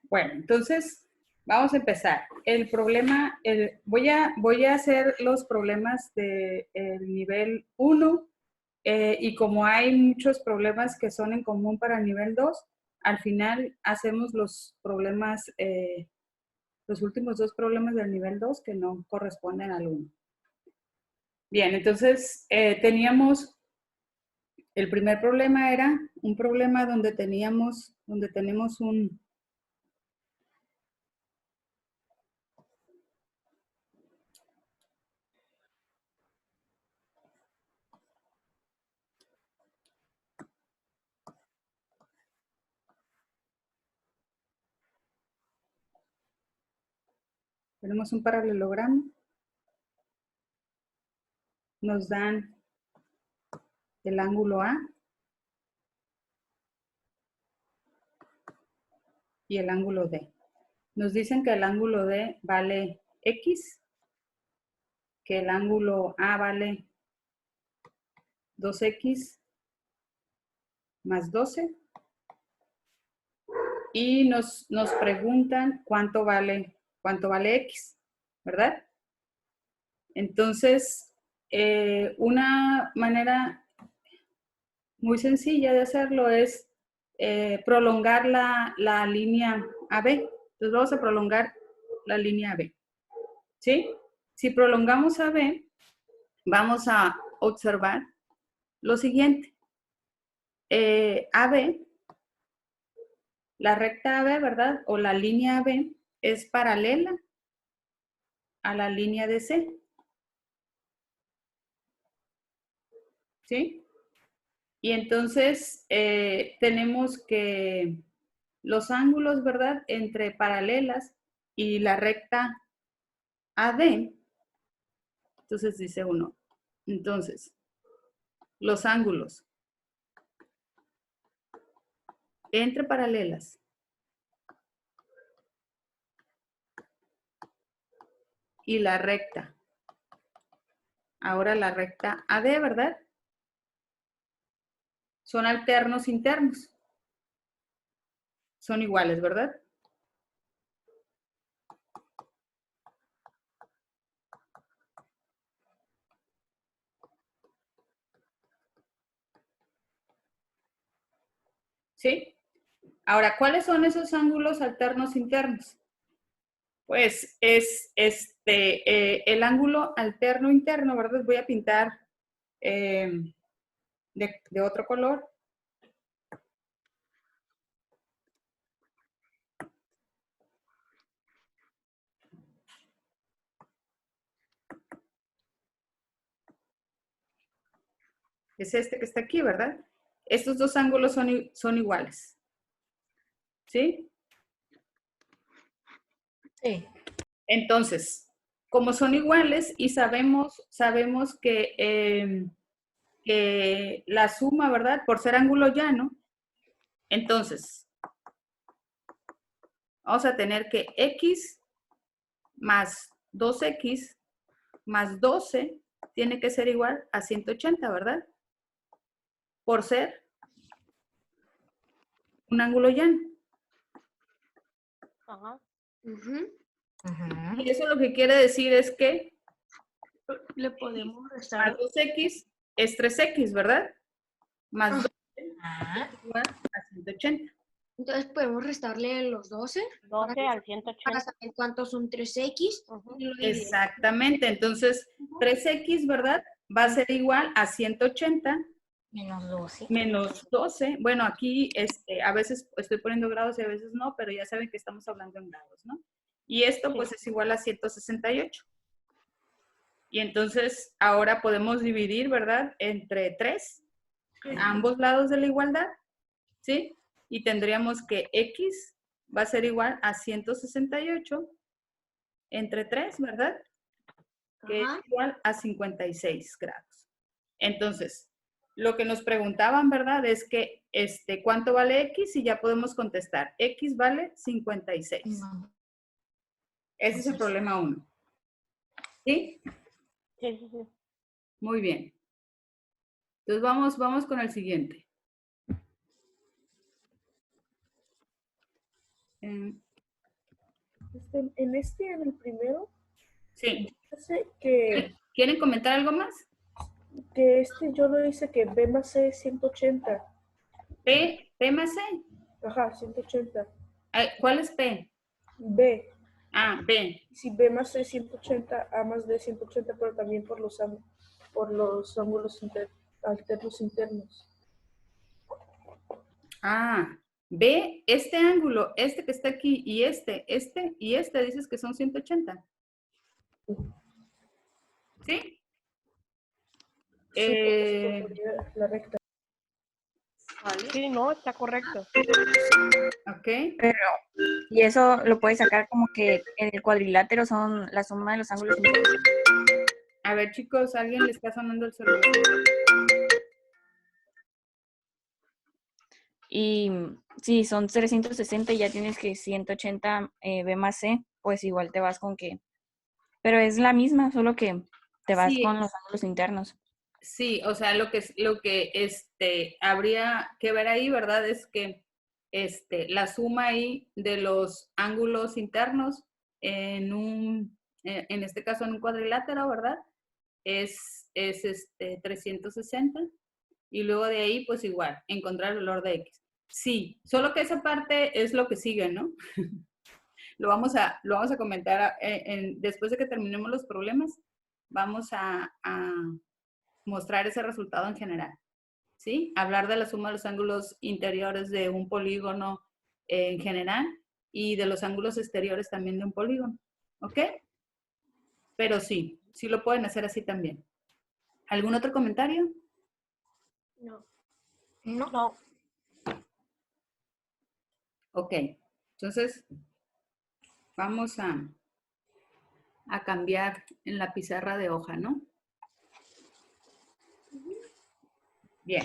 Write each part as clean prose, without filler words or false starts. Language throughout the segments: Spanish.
Bueno, entonces vamos a empezar. El problema, voy a hacer los problemas del nivel 1 y como hay muchos problemas que son en común para el nivel 2, al final hacemos los problemas, los últimos dos problemas del nivel 2 que no corresponden al 1. Bien, entonces teníamos, el primer problema era un problema donde tenemos un... Tenemos un paralelogramo. Nos dan el ángulo A y el ángulo D. Nos dicen que el ángulo D vale X, que el ángulo A vale 2X más 12 y nos preguntan cuánto vale X, ¿verdad? Entonces, una manera muy sencilla de hacerlo es prolongar la línea AB. Entonces vamos a prolongar la línea AB. ¿Sí? Si prolongamos AB, vamos a observar lo siguiente. AB, la recta AB, ¿verdad? O la línea AB es paralela a la línea de C. ¿Sí? Y entonces tenemos que los ángulos, ¿verdad? Entre paralelas y la recta AD. Entonces dice uno. Entonces, los ángulos entre paralelas y la recta. Ahora la recta AD, ¿verdad? Son alternos internos. Son iguales, ¿verdad? ¿Sí? Ahora, ¿cuáles son esos ángulos alternos internos? Pues es el ángulo alterno interno, ¿verdad? Voy a pintar de otro color. Es este que está aquí, ¿verdad? Estos dos ángulos son iguales. ¿Sí? Sí. Entonces, como son iguales y sabemos que la suma, ¿verdad? Por ser ángulo llano, entonces vamos a tener que X más 2X más 12 tiene que ser igual a 180, ¿verdad? Por ser un ángulo llano. Ajá. Y eso lo que quiere decir es que Le podemos restar. más 2X es 3X, ¿verdad? Más 12 es igual a 180. Entonces podemos restarle los 12. 12 al 180. Para saber cuántos son 3X. Exactamente. Entonces, 3X, ¿verdad? Va a ser igual a 180 Menos 12. menos 12. Bueno, aquí a veces estoy poniendo grados y a veces no, pero ya saben que estamos hablando en grados, ¿no? Y esto pues es igual a 168. Y entonces ahora podemos dividir, ¿verdad? Entre 3, a ambos lados de la igualdad, ¿sí? Y tendríamos que X va a ser igual a 168 entre 3, ¿verdad? Que es igual a 56 grados. Entonces, lo que nos preguntaban, ¿verdad? Es que, ¿cuánto vale X? Y ya podemos contestar. X vale 56. Ese es el problema 1. ¿Sí? Sí, sí, sí. Muy bien. Entonces, vamos con el siguiente. En el primero, Sí. dice que ¿Quieren comentar algo más? yo lo hice que B más C es 180. P más C. Ajá, 180. Ay, ¿cuál es P? B. Ah, B. Si B más C es 180, A más D es 180, pero también por los ángulos alternos internos. Ah, B, este ángulo, este que está aquí y este, dices que son 180. ¿Sí? Sí, porque sería la recta. Sí, no, está correcto. Ok. Pero, y eso lo puedes sacar como que en el cuadrilátero son la suma de los ángulos internos. A ver, chicos, ¿a alguien le está sonando el celular? Y si son 360 y ya tienes que 180 B más C, pues igual te vas con que... Pero es la misma, solo que te vas Sí. con los ángulos internos. Sí, o sea, lo que habría que ver ahí, ¿verdad? Es que la suma ahí de los ángulos internos en este caso en un cuadrilátero, ¿verdad? Es 360 y luego de ahí, pues igual, encontrar el valor de X. Sí, solo que esa parte es lo que sigue, ¿no? Lo vamos a comentar después de que terminemos los problemas, vamos a mostrar ese resultado en general, ¿sí? Hablar de la suma de los ángulos interiores de un polígono en general y de los ángulos exteriores también de un polígono, ¿ok? Pero sí lo pueden hacer así también. ¿Algún otro comentario? No. No. Ok, entonces vamos a cambiar en la pizarra de hoja, ¿no? Bien,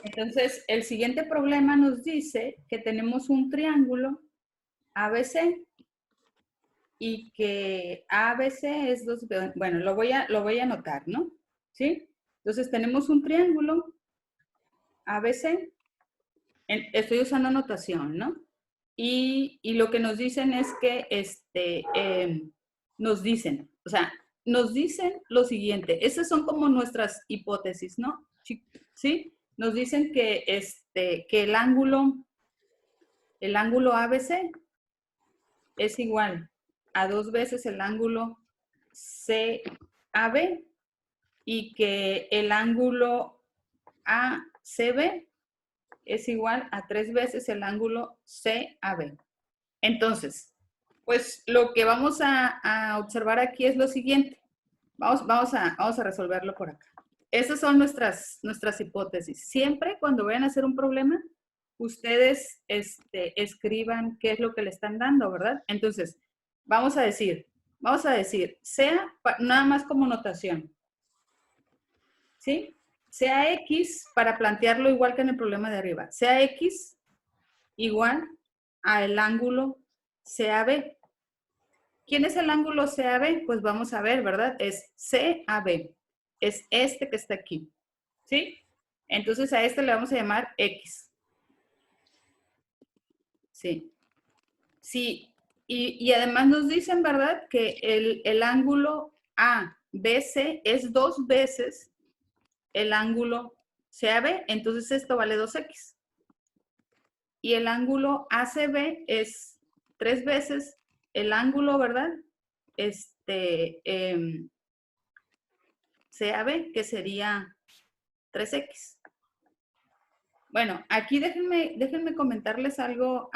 entonces el siguiente problema nos dice que tenemos un triángulo ABC y que ABC es bueno, lo voy a anotar, ¿no? ¿Sí? Entonces tenemos un triángulo ABC, estoy usando notación, ¿no? Y lo que nos dicen es que nos dicen lo siguiente, esas son como nuestras hipótesis, ¿no? ¿Sí? Nos dicen que el ángulo ABC es igual a 2 veces el ángulo CAB y que el ángulo ACB es igual a 3 veces el ángulo CAB. Entonces, pues lo que vamos a observar aquí es lo siguiente. Vamos a resolverlo por acá. Esas son nuestras hipótesis. Siempre cuando vayan a hacer un problema, ustedes escriban qué es lo que le están dando, ¿verdad? Entonces, vamos a decir, sea nada más como notación, ¿sí? Sea X, para plantearlo igual que en el problema de arriba, sea X igual al ángulo CAB. ¿Quién es el ángulo CAB? Pues vamos a ver, ¿verdad? Es CAB. Es este que está aquí. ¿Sí? Entonces a este le vamos a llamar X. Sí. Sí. Y además nos dicen, ¿verdad? Que el ángulo ABC es 2 veces el ángulo CAB. Entonces esto vale 2X. Y el ángulo ACB es 3 veces el ángulo, ¿verdad? CAB, que sería 3X. Bueno, aquí déjenme comentarles algo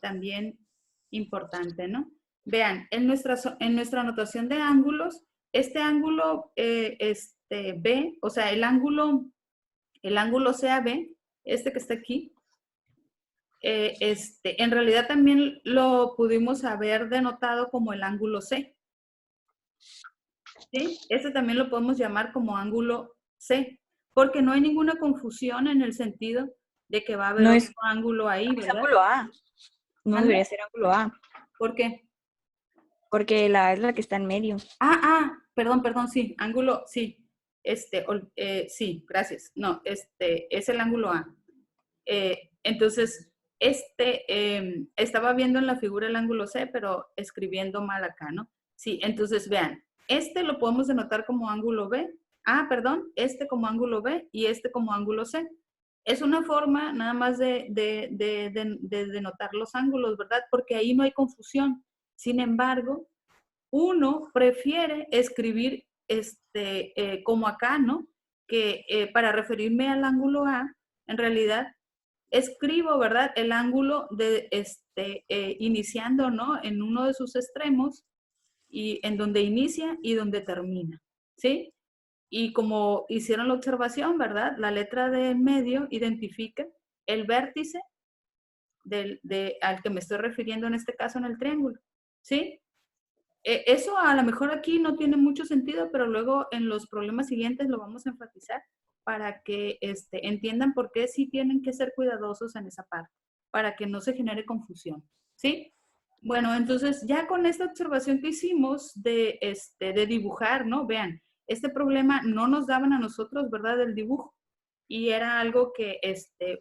también importante, ¿no? Vean, en nuestra anotación de ángulos, este ángulo B, o sea, el ángulo CAB, este que está aquí, en realidad también lo pudimos haber denotado como el ángulo C. ¿Sí? Este también lo podemos llamar como ángulo C, porque no hay ninguna confusión en el sentido de que va a haber otro ángulo ahí, Es ¿verdad? ángulo A. No ¿Mande? debería ser ángulo A. ¿Por qué? Porque la A es la que está en medio. Perdón, sí, ángulo, sí. Sí, gracias. No, es el ángulo A. Entonces, estaba viendo en la figura el ángulo C, pero escribiendo mal acá, ¿no? Sí, entonces vean, lo podemos denotar como ángulo B. Ah, perdón, como ángulo B y como ángulo C. Es una forma nada más de denotar los ángulos, ¿verdad? Porque ahí no hay confusión. Sin embargo, uno prefiere escribir como acá, ¿no? Que para referirme al ángulo A, en realidad escribo, ¿verdad? El ángulo iniciando, ¿no? En uno de sus extremos y en donde inicia y donde termina, ¿sí? Y como hicieron la observación, ¿verdad? La letra de en medio identifica el vértice al que me estoy refiriendo en este caso en el triángulo, ¿sí? Eso a lo mejor aquí no tiene mucho sentido, pero luego en los problemas siguientes lo vamos a enfatizar para que entiendan por qué sí tienen que ser cuidadosos en esa parte, para que no se genere confusión, ¿sí? Bueno, entonces ya con esta observación que hicimos de dibujar, ¿no? Vean, este problema no nos daban a nosotros, ¿verdad? El dibujo. Y era algo que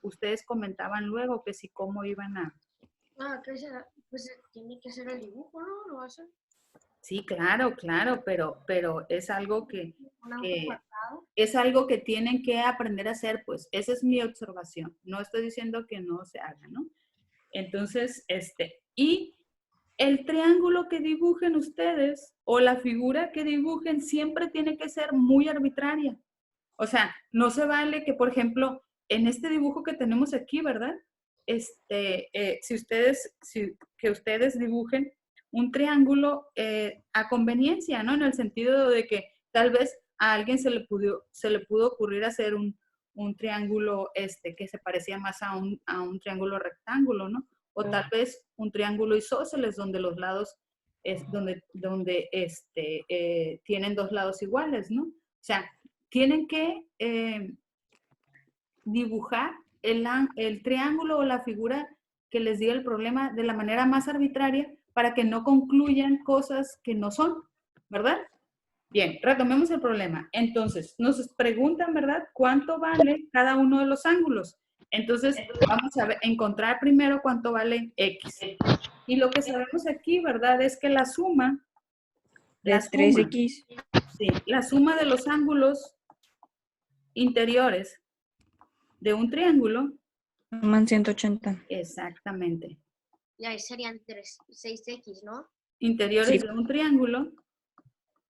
ustedes comentaban luego, que si cómo iban a... Ah, ¿qué será? Pues tiene que ser el dibujo, ¿no? ¿Lo va a hacer? Sí, claro, pero es algo que que es algo que tienen que aprender a hacer, pues esa es mi observación. No estoy diciendo que no se haga, ¿no? Entonces, y el triángulo que dibujen ustedes o la figura que dibujen siempre tiene que ser muy arbitraria. O sea, no se vale que, por ejemplo, en este dibujo que tenemos aquí, ¿verdad? Que ustedes dibujen un triángulo a conveniencia, ¿no? En el sentido de que tal vez a alguien se le pudo ocurrir hacer un triángulo que se parecía más a un triángulo rectángulo, ¿no? O tal vez un triángulo isósceles donde los lados tienen dos lados iguales, ¿no? O sea, tienen que dibujar el triángulo o la figura que les diga el problema de la manera más arbitraria para que no concluyan cosas que no son, ¿verdad? Bien, retomemos el problema. Entonces, nos preguntan, ¿verdad? ¿Cuánto vale cada uno de los ángulos? Entonces, vamos a encontrar primero cuánto vale X. Y lo que sabemos aquí, ¿verdad? Es que la suma... Es 3X. Sí, la suma de los ángulos interiores de un triángulo. Suman 180. Exactamente. Y ahí serían 6X, ¿no? Interiores Sí. de un triángulo.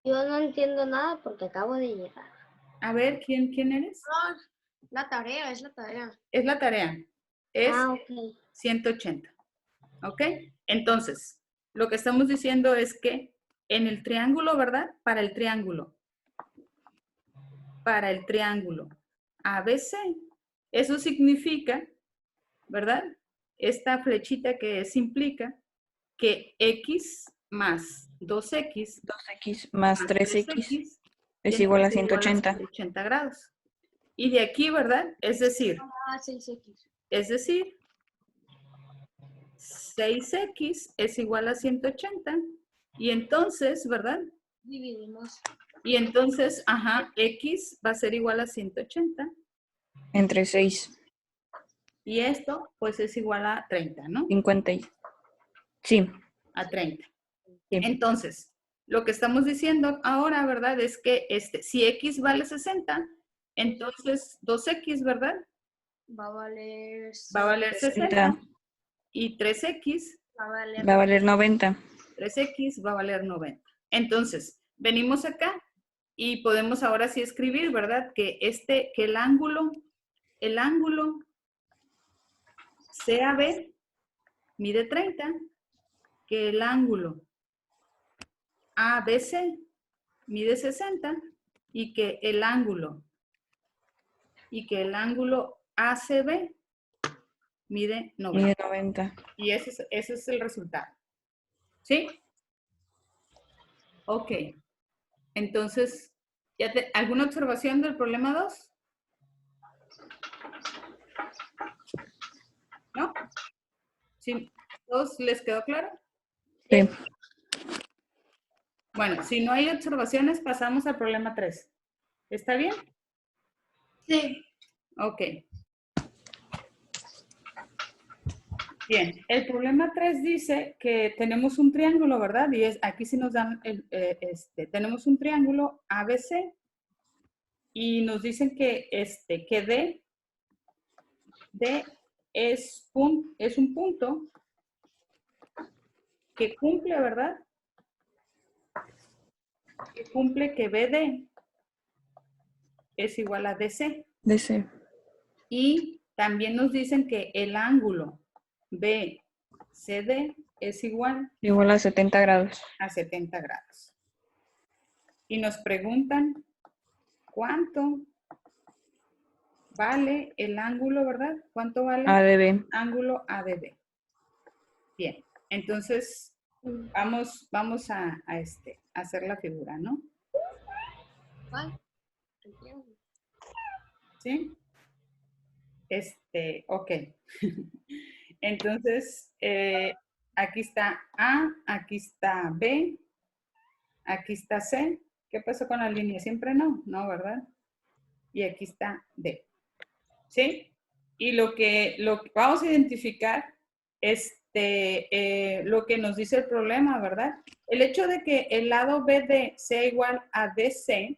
Yo no entiendo nada porque acabo de llegar. A ver, ¿quién eres? No, la tarea, es la tarea. Es la tarea. Es ok. 180. ¿Ok? Entonces, lo que estamos diciendo es que en el triángulo, ¿verdad? Para el triángulo ABC, eso significa, ¿verdad? Esta flechita que implica que X más 2X 2X más 3X es igual a 180. 180 grados. Y de aquí, ¿verdad? Es decir, 6X. Es decir, 6X es igual a 180. Y entonces, ¿verdad? Dividimos. Y entonces, X va a ser igual a 180. Entre 6. Y esto, pues, es igual a 30, ¿no? 50. Sí. A 30. Sí. Entonces, lo que estamos diciendo ahora, ¿verdad? Es que si X vale 60, entonces 2X, ¿verdad? Va a valer 60. Y 3X va a valer 90. 3X va a valer 90. Entonces, venimos acá y podemos ahora sí escribir, ¿verdad? Que el ángulo CAB mide 30, que el ángulo ABC mide 60 y que el ángulo ACB mide 90. Mide 90. Y ese es el resultado. ¿Sí? Ok. Entonces, ¿alguna observación del problema 2? ¿No? ¿Sí? ¿Todos les quedó claro? Sí. Bueno, si no hay observaciones, pasamos al problema 3. ¿Está bien? Sí. Ok. Bien, el problema 3 dice que tenemos un triángulo, ¿verdad? Y aquí sí nos dan, tenemos un triángulo ABC y nos dicen que, que D es un punto que cumple, ¿verdad? Que cumple que BD es igual a DC. DC. Y también nos dicen que el ángulo BCD es igual Igual a 70 grados. a 70 grados. Y nos preguntan cuánto vale el ángulo, ¿verdad? ¿Cuánto vale ADB. el ángulo ADB? Bien, entonces vamos a hacer la figura, ¿no? ¿Cuál? ¿Sí? Ok. Entonces, aquí está A, aquí está B, aquí está C. ¿Qué pasó con la línea? Siempre no, ¿no, verdad? Y aquí está D. ¿Sí? Y lo que vamos a identificar, lo que nos dice el problema, ¿verdad? El hecho de que el lado BD sea igual a DC,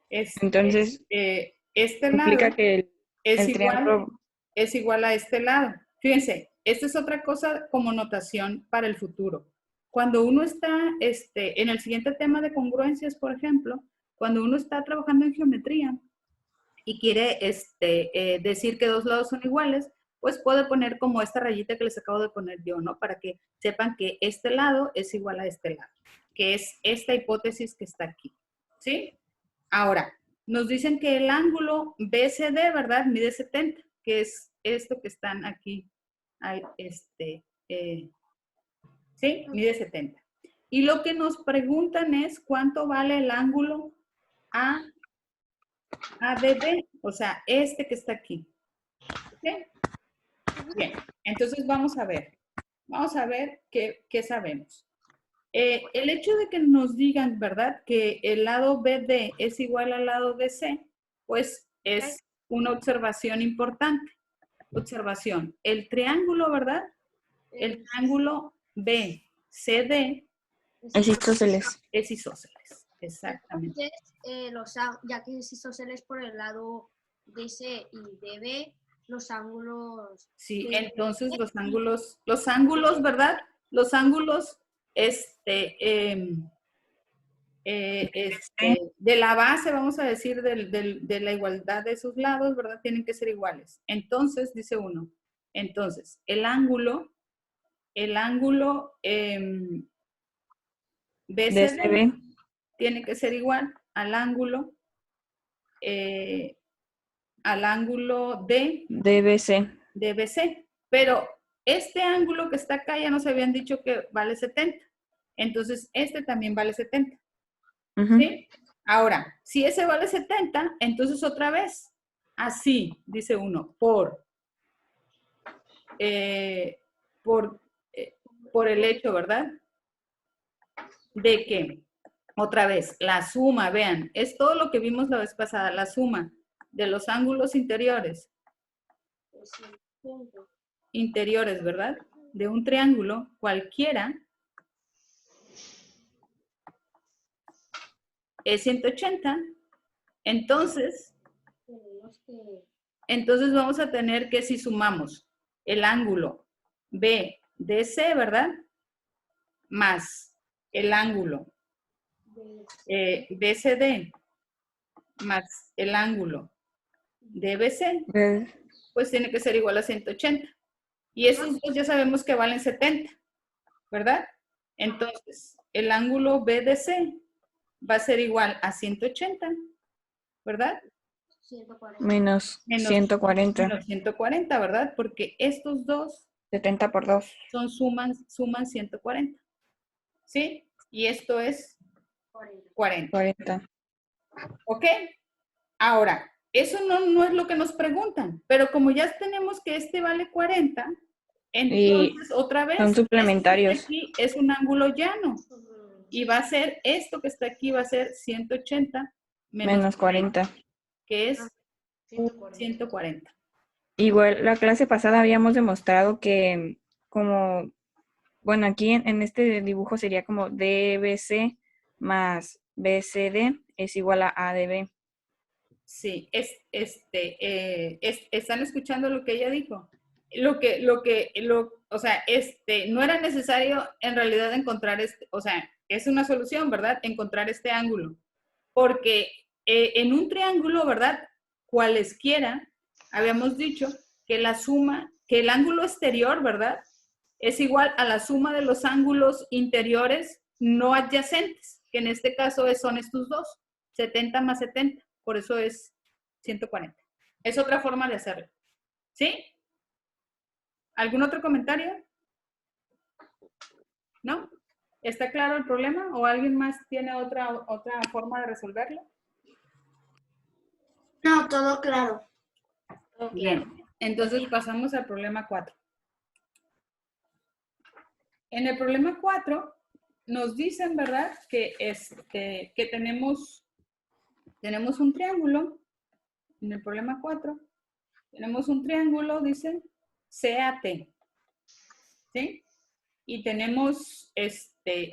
Entonces, este implica lado que es el igual, triángulo... es igual a este lado. Fíjense, esta es otra cosa como notación para el futuro. Cuando uno está en el siguiente tema de congruencias, por ejemplo, cuando uno está trabajando en geometría y quiere decir que dos lados son iguales, pues puede poner como esta rayita que les acabo de poner yo, ¿no? Para que sepan que este lado es igual a este lado, que es esta hipótesis que está aquí, ¿sí? Ahora, nos dicen que el ángulo BCD, ¿verdad? Mide 70, que es esto que están aquí. ¿Sí? Mide 70. Y lo que nos preguntan es cuánto vale el ángulo ADB, o sea, este que está aquí. ¿Ok? Bien, entonces vamos a ver. Vamos a ver qué sabemos. El hecho de que nos digan, ¿verdad? Que el lado BD es igual al lado DC, pues es una observación importante. Observación. El triángulo, ¿verdad? El triángulo BCD Es isósceles. es isósceles. Exactamente. Entonces, ya que es isósceles por el lado DC y DB, los ángulos... Sí, de- entonces los ángulos, ¿verdad? Los ángulos, de la base, vamos a decir, de la igualdad de sus lados, ¿verdad? Tienen que ser iguales. Entonces, dice uno, entonces, el ángulo BCD DCB. tiene que ser igual al ángulo DBC. de BC. Pero este ángulo que está acá ya nos habían dicho que vale 70. Entonces, este también vale 70. Ujú. ¿Sí? Ahora, si ese vale 70, entonces otra vez, así, dice uno, por el hecho, ¿verdad? De que, otra vez, la suma, vean, es todo lo que vimos la vez pasada, la suma de los ángulos interiores, ¿verdad? De un triángulo cualquiera es 180. Entonces vamos a tener que, si sumamos el ángulo BDC, ¿verdad? Más el ángulo BCD más el ángulo DBC, pues tiene que ser igual a 180. Y esos dos ya sabemos que valen 70, ¿verdad? Entonces, el ángulo BDC va a ser igual a 180, ¿verdad? 140. Menos 140. Menos 140, ¿verdad? Porque estos dos 70 por 2. suman 140. ¿Sí? Y esto es 40. 40. ¿Ok? Ahora, eso no es lo que nos preguntan, pero como ya tenemos que este vale 40, entonces otra vez, son suplementarios. este aquí es un ángulo llano y va a ser, esto que está aquí va a ser 180 menos 40. Que es 140. Igual, la clase pasada habíamos demostrado que como, bueno, aquí en este dibujo sería como DBC más BCD es igual a ADB. Sí, ¿están escuchando lo que ella dijo? O sea, no era necesario en realidad encontrar o sea, es una solución, ¿verdad? Encontrar este ángulo. Porque en un triángulo, ¿verdad? Cualesquiera, habíamos dicho que la suma, que el ángulo exterior, ¿verdad? Es igual a la suma de los ángulos interiores no adyacentes, que en este caso son estos dos, 70 más 70, por eso es 140. Es otra forma de hacerlo. ¿Sí? ¿Algún otro comentario? ¿No? ¿Está claro el problema o alguien más tiene otra forma de resolverlo? No, todo claro. Bien, entonces pasamos al problema 4. En el problema 4 nos dicen, ¿verdad? Que, que tenemos un triángulo. En el problema 4 tenemos un triángulo, dicen, CAT. ¿Sí? Y tenemos,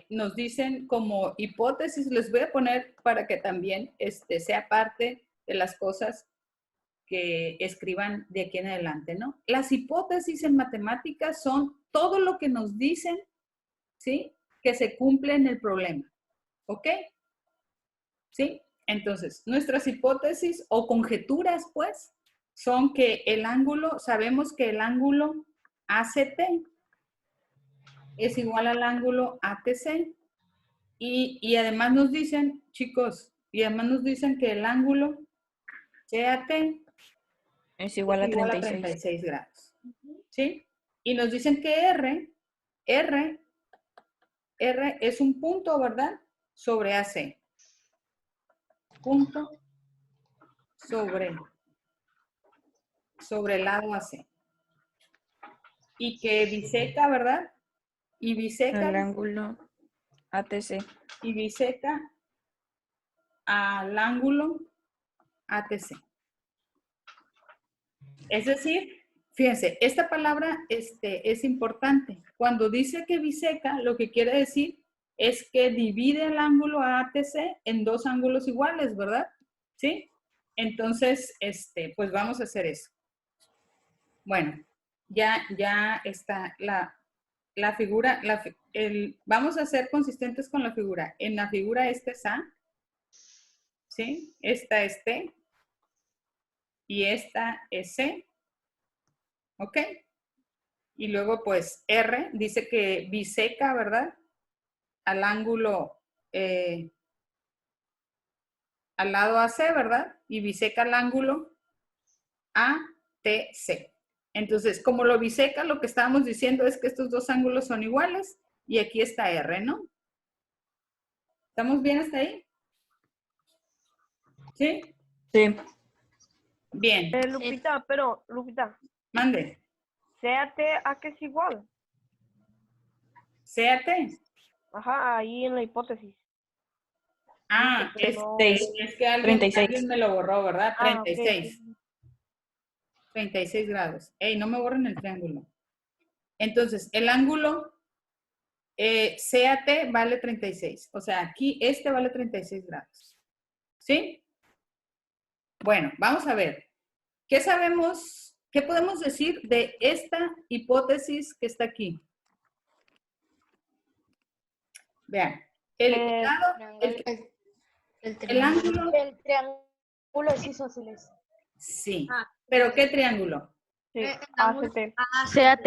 nos dicen como hipótesis, les voy a poner para que también sea parte de las cosas que escriban de aquí en adelante, ¿no? Las hipótesis en matemáticas son todo lo que nos dicen, ¿sí? Que se cumple en el problema, ¿ok? ¿Sí? Entonces, nuestras hipótesis o conjeturas, pues, son que el ángulo, sabemos que el ángulo ACT es igual al ángulo ATC. Y además nos dicen, chicos, y además nos dicen que el ángulo CAT Es igual a 36. 36 grados. ¿Sí? Y nos dicen que R es un punto, ¿verdad? Sobre AC. Punto sobre el lado AC. Y que biseca, ¿verdad? Y biseca. El ángulo ATC. Y biseca al ángulo ATC. Es decir, fíjense, esta palabra es importante. Cuando dice que biseca, lo que quiere decir es que divide el ángulo ATC en dos ángulos iguales, ¿verdad? ¿Sí? Entonces, pues vamos a hacer eso. Bueno, ya está la figura, vamos a ser consistentes con la figura. En la figura es A, ¿sí? Esta es T y esta es C. ¿Ok? Y luego, pues, R dice que biseca, ¿verdad? Al ángulo, al lado AC, ¿verdad? Y biseca al ángulo ATC. Entonces, como lo biseca, lo que estábamos diciendo es que estos dos ángulos son iguales y aquí está R, ¿no? ¿Estamos bien hasta ahí? ¿Sí? Sí. Bien. Lupita, Lupita, Mande. CAT a que es igual. CAT. Ajá, ahí en la hipótesis. Ah, Dice, pero no- es que alguien 36. me lo borró, ¿verdad? Ah, ok, 36. 36 grados. Ey, no me borren el triángulo. Entonces, el ángulo CAT vale 36. O sea, aquí vale 36 grados. ¿Sí? Bueno, vamos a ver. ¿Qué sabemos? ¿Qué podemos decir de esta hipótesis que está aquí? Vean. El ángulo. El triángulo es isósceles. Sí. Ah. ¿Pero qué triángulo? Sí, ángulo ACT. CAT.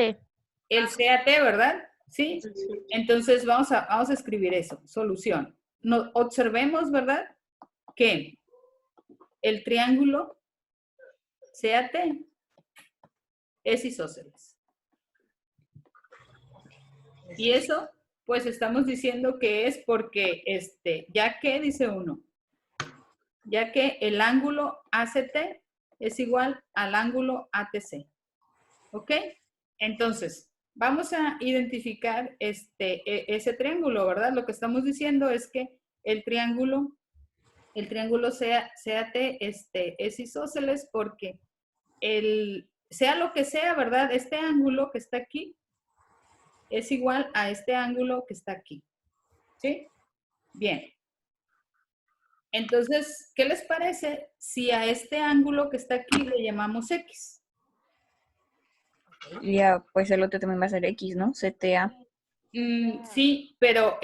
El CAT, ¿verdad? ¿Sí? Entonces vamos a escribir eso. Solución. Observemos, ¿verdad? Que el triángulo CAT es isósceles. Y eso, pues estamos diciendo que es porque, ya que, dice uno, ya que el ángulo ACT es igual al ángulo ATC. ¿Ok? Entonces, vamos a identificar ese triángulo, ¿verdad? Lo que estamos diciendo es que el triángulo CAT es isósceles porque sea lo que sea, ¿verdad? Este ángulo que está aquí es igual a este ángulo que está aquí. ¿Sí? Bien. Entonces, ¿qué les parece si a este ángulo que está aquí le llamamos X? Ya, pues el otro también va a ser X, ¿no? CTA. Sí, pero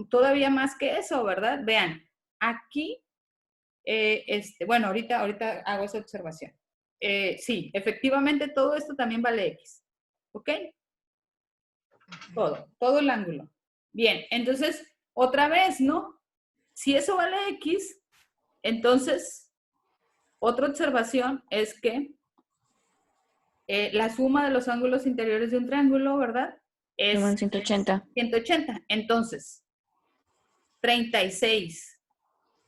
todavía más que eso, ¿verdad? Vean, aquí, bueno, ahorita hago esa observación. Sí, efectivamente todo esto también vale X. ¿Ok? Todo el ángulo. Bien, entonces, otra vez, ¿no? Si eso vale X, entonces, otra observación es que la suma de los ángulos interiores de un triángulo, ¿verdad? Es Suman 180. 180. Entonces, 36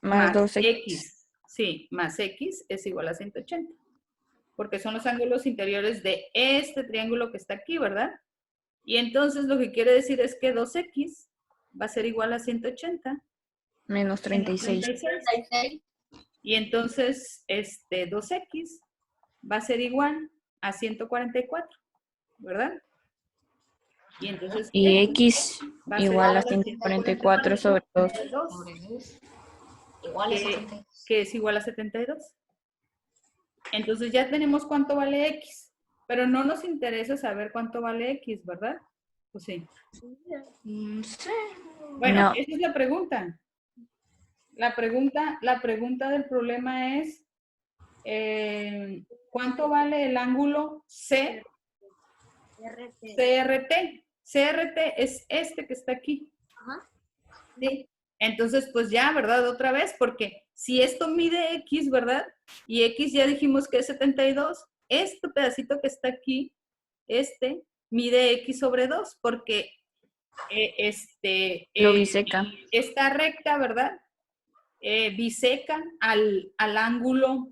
Más más 2X. X, sí, más X es igual a 180. Porque son los ángulos interiores de este triángulo que está aquí, ¿verdad? Y entonces lo que quiere decir es que 2X va a ser igual a 180. Menos 36. 36. Y entonces, 2X va a ser igual a 144, ¿verdad? Y entonces, Y X va a ser igual a 144 sobre 2. 2, Igual a 72. que es igual a 72. Entonces ya tenemos cuánto vale X, pero no nos interesa saber cuánto vale X, ¿verdad? Pues sí. Sí. Bueno, No. esa es la pregunta. La pregunta del problema es, ¿cuánto vale el ángulo CRT? CRT es este que está aquí. Ajá. ¿Sí? Entonces, pues ya, ¿verdad? Otra vez, porque si esto mide X, ¿verdad? Y X ya dijimos que es 72, este pedacito que está aquí, mide X sobre 2, porque Lo biseca. esta recta, ¿verdad? Biseca al ángulo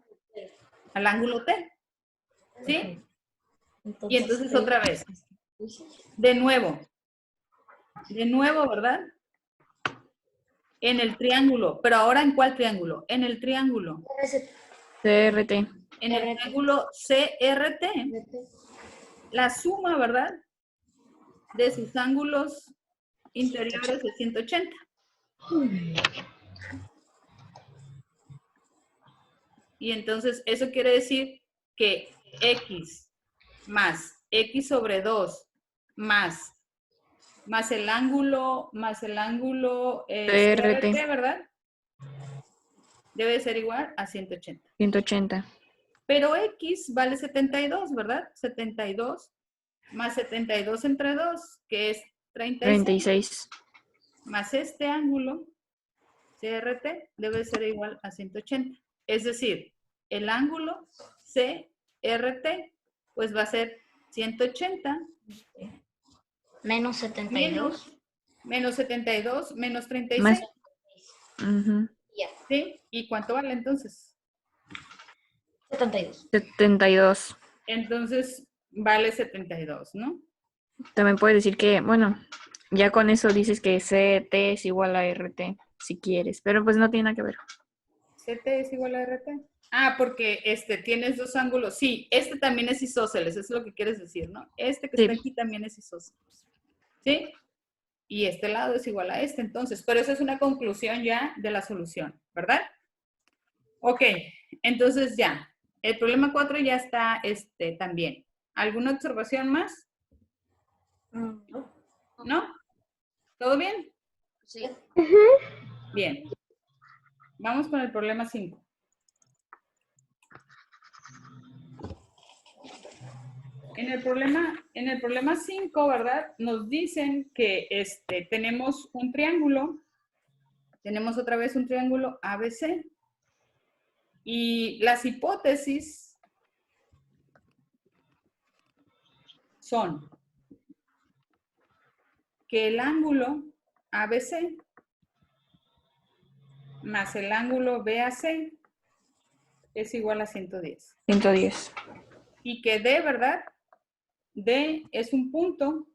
T. ¿Sí? Y entonces otra vez, de nuevo, ¿verdad? En el triángulo, pero ahora ¿en cuál triángulo? En el triángulo. CRT. En el triángulo CRT, la suma, ¿verdad? De sus ángulos interiores es 180. Y entonces eso quiere decir que X más X sobre 2 más el ángulo CRT. CRT, ¿verdad? Debe ser igual a 180. 180. Pero X vale 72, ¿verdad? 72 más 72 entre 2, que es 36. 36. Más este ángulo, CRT, debe ser igual a 180. Es decir, el ángulo CRT, pues va a ser 180 Menos 72. menos 72 menos 36. Más. Ujú. Ya. ¿Sí? ¿Y cuánto vale entonces? 72. 72. Entonces vale 72, ¿no? También puedes decir que, bueno, ya con eso dices que CT es igual a RT, si quieres, pero pues no tiene nada que ver. CT es igual a RT. Ah, porque tienes dos ángulos. Sí, este también es isósceles, eso es lo que quieres decir, ¿no? Este que Sí. está aquí también es isósceles. ¿Sí? Y este lado es igual a este, entonces. Pero eso es una conclusión ya de la solución, ¿verdad? Ok, entonces ya. El problema 4 ya está también. ¿Alguna observación más? ¿No? ¿Todo bien? Sí. Bien. Vamos con el problema 5. En el problema 5, ¿verdad? Nos dicen que tenemos un triángulo. Tenemos otra vez un triángulo ABC. Y las hipótesis son que el ángulo ABC más el ángulo BAC es igual a 110. 110. Y que D, ¿verdad? D es un punto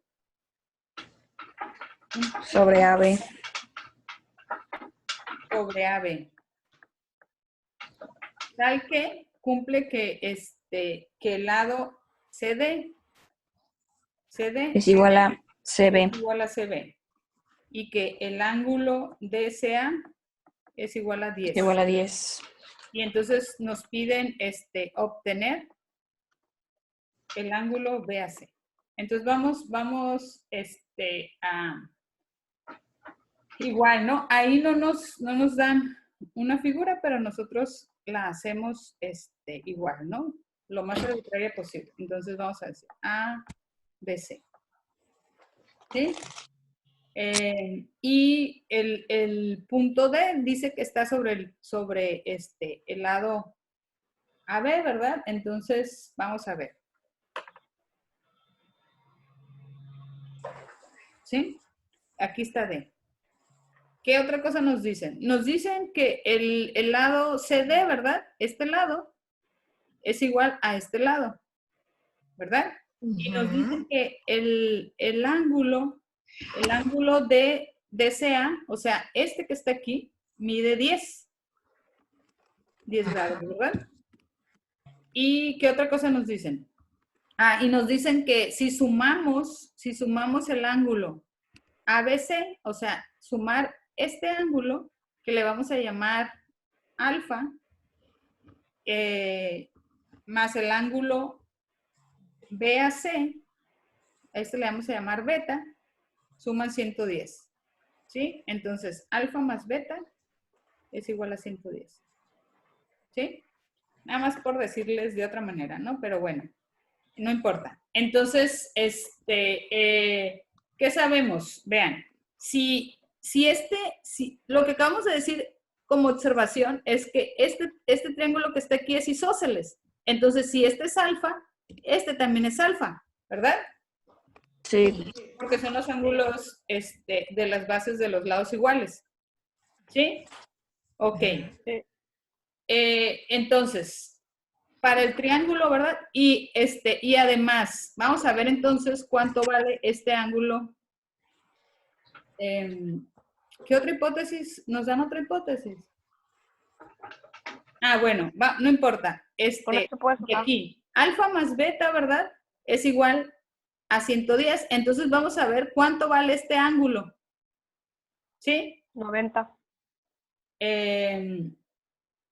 Sobre AB. sobre AB. Tal que cumple que el lado CD Es igual a CB. es igual a CB. Y que el ángulo DCA es igual a 10. Igual a 10. Y entonces nos piden obtener el ángulo BAC. Entonces vamos a igual, ¿no? Ahí no nos dan una figura, pero nosotros la hacemos igual, ¿no? Lo más arbitraria posible. Entonces vamos a decir A, B, C. ¿Sí? Y el punto D dice que está sobre el lado AB, ¿verdad? Entonces, vamos a ver. ¿Sí? Aquí está D. ¿Qué otra cosa nos dicen? Nos dicen que el lado CD, ¿verdad? Este lado es igual a este lado, ¿verdad? Y nos dicen que el ángulo de DCA, o sea, este que está aquí, mide 10 grados, ¿verdad? ¿Y qué otra cosa nos dicen? Ah, y nos dicen que si sumamos el ángulo ABC, o sea, sumar este ángulo, que le vamos a llamar alfa, más el ángulo BAC, a este le vamos a llamar beta, suman 110. ¿Sí? Entonces, alfa más beta es igual a 110. ¿Sí? Nada más por decirles de otra manera, ¿no? Pero bueno, no importa. Entonces, ¿qué sabemos? Vean, si lo que acabamos de decir como observación es que este triángulo que está aquí es isósceles. Entonces, si este es alfa, este también es alfa, ¿verdad? Sí. Porque son los ángulos de las bases de los lados iguales. ¿Sí? Ok. Entonces, para el triángulo, ¿verdad? Y además, vamos a ver entonces cuánto vale este ángulo. ¿Qué otra hipótesis? ¿Nos dan otra hipótesis? Ah, bueno, no importa. Con esto puedes De usar. aquí, alfa más beta, ¿verdad? Es igual a 110. Entonces vamos a ver cuánto vale este ángulo. ¿Sí? 90.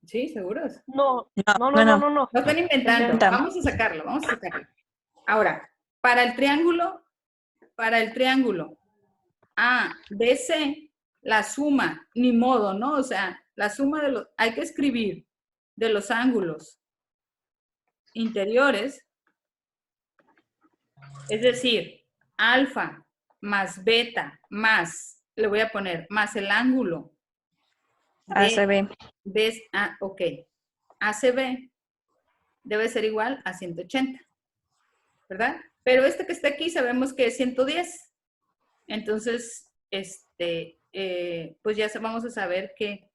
¿Sí? ¿Seguros? No, No. No están inventando. Inventa. Vamos a sacarlo. Ahora, para el triángulo ABC, la suma, ni modo, ¿no? O sea, la suma hay que escribir de los ángulos interiores, es decir, alfa más beta más, le voy a poner, más el ángulo ACB. ok, ACB debe ser igual a 180, ¿verdad? Pero este que está aquí sabemos que es 110. Entonces, pues ya vamos a saber que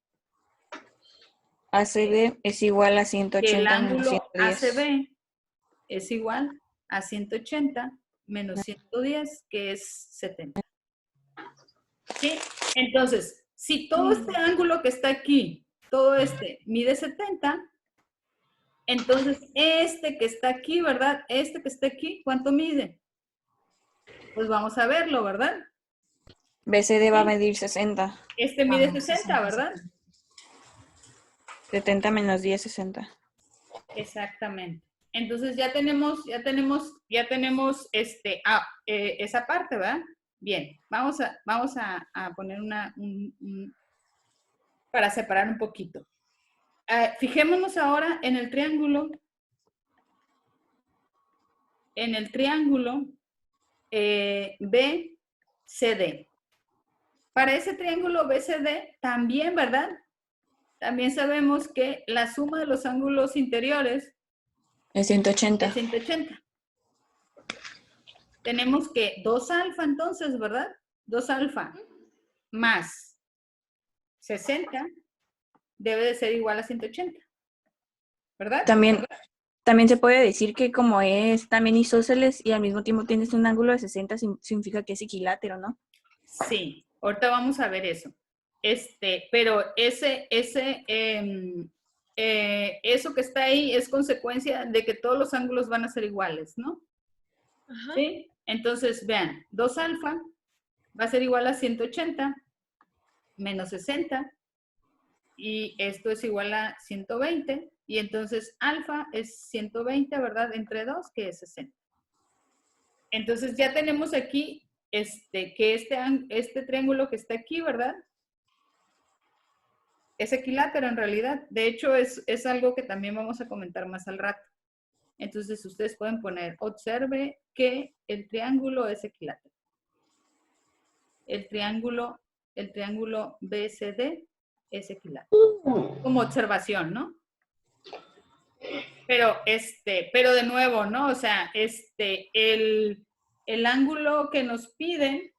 ACB es igual a el 180 menos ángulo 110. ACB es igual a 180 menos 110, que es 70. ¿Sí? Entonces, si todo este ángulo que está aquí, todo mide 70, entonces este que está aquí, ¿verdad? Este que está aquí, ¿cuánto mide? Pues vamos a verlo, ¿verdad? BCD va a medir 60. Este mide 60, ¿verdad? 70 menos 10, 60. Exactamente. Entonces ya tenemos esa parte, ¿verdad? Bien, vamos a poner para separar un poquito. Fijémonos ahora en el triángulo. En el triángulo BCD. Para ese triángulo BCD también, ¿verdad? También sabemos que la suma de los ángulos interiores Es 180. es 180. Tenemos que 2 alfa entonces, ¿verdad? 2 alfa más 60 debe de ser igual a 180, ¿verdad? También se puede decir que como es también isósceles y al mismo tiempo tienes un ángulo de 60, significa que es equilátero, ¿no? Sí, ahorita vamos a ver eso. Pero eso que está ahí es consecuencia de que todos los ángulos van a ser iguales, ¿no? Ajá. ¿Sí? Entonces, vean, 2 alfa va a ser igual a 180 menos 60 y esto es igual a 120 y entonces alfa es 120, ¿verdad? Entre 2, que es 60. Entonces ya tenemos aquí que este triángulo que está aquí, ¿verdad? Es equilátero en realidad. De hecho, es algo que también vamos a comentar más al rato. Entonces ustedes pueden poner, observe que el triángulo es equilátero. El triángulo BCD es equilátero. Como observación, ¿no? Pero de nuevo, ¿no? O sea, el ángulo que nos piden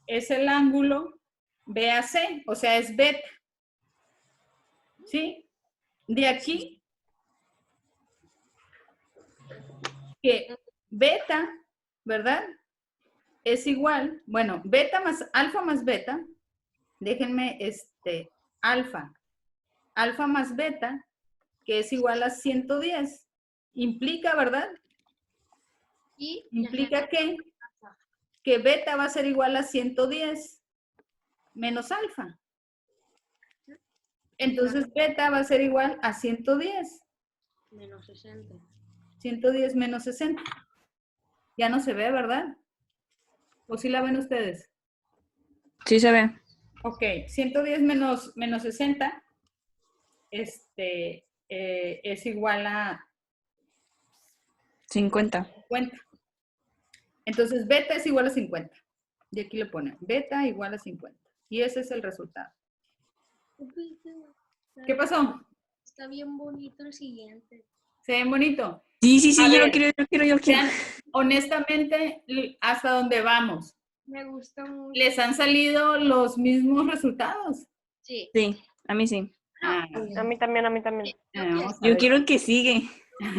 es el ángulo BAC, o sea, es beta. ¿Sí? De aquí, que beta, ¿verdad? Es igual, bueno, alfa más beta, déjenme alfa más beta, que es igual a 110, implica, ¿verdad? Y Implica que beta va a ser igual a 110 menos alfa. Entonces beta va a ser igual a 110. menos 60. 110 menos 60. Ya no se ve, ¿verdad? ¿O sí la ven ustedes? Sí se ve. Ok, 110 menos 60 es igual a 50. 50. Entonces beta es igual a 50. Y aquí le ponen beta igual a 50. Y ese es el resultado. ¿Qué pasó? Está bien bonito el siguiente. ¿Se ven bonito? Sí, A yo ver, lo quiero, yo quiero. Vean, honestamente, hasta donde vamos, Me gusta mucho. ¿les han salido los mismos resultados? Sí. Sí, a mí sí. Ah, A mí también, a mí también. vamos a Yo ver. quiero el que sigue.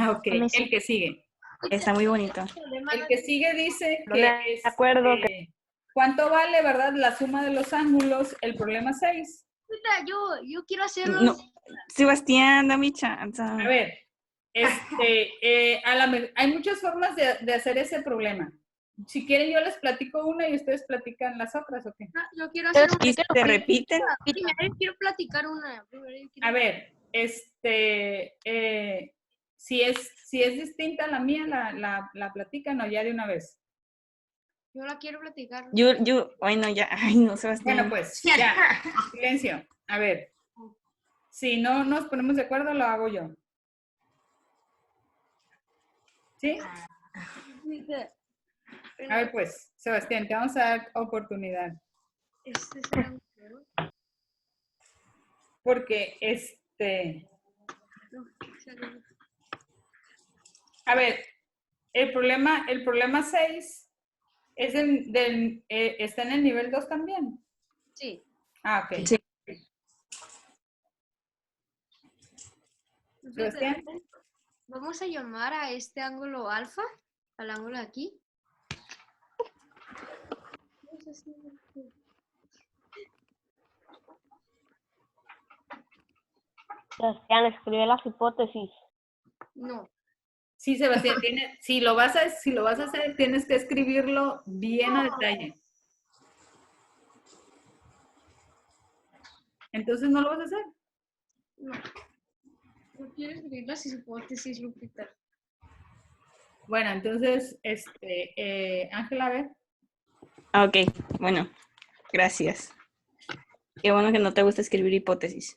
Ok, el que sigue. Está muy bonito. El que sigue dice No que me acuerdo ¿cuánto vale, verdad, la suma de los ángulos? El problema 6. Yo quiero hacerlo. No, Sebastián, dame chance. A ver, hay muchas formas de hacer ese problema. Si quieren, yo les platico una y ustedes platican las otras, ¿ok? Yo quiero hacer una. ¿Y se repiten? Primero yo quiero platicar una. A ver, si es distinta a la mía, la platican o ya de una vez. Yo la quiero platicar. Bueno, ya, ay, no, Sebastián. Bueno, pues, ya, silencio. A ver, si no nos ponemos de acuerdo, lo hago yo. ¿Sí? A ver, pues, Sebastián, te vamos a dar oportunidad. Este es el ángulo. Porque, a ver, el problema 6 es está en el nivel 2 también. Sí. Ah, ok. Sí. Sebastián. Vamos a llamar a este ángulo alfa, al ángulo de aquí. Sebastián, escribe las hipótesis. No. Sí, Sebastián, si lo vas a hacer, tienes que escribirlo bien a detalle. Entonces, ¿no lo vas a hacer? No. No quiero escribir las hipótesis, Lupita. Bueno, entonces, Ángela, a ver. Ah, ok, bueno, gracias. Qué bueno que no te gusta escribir hipótesis.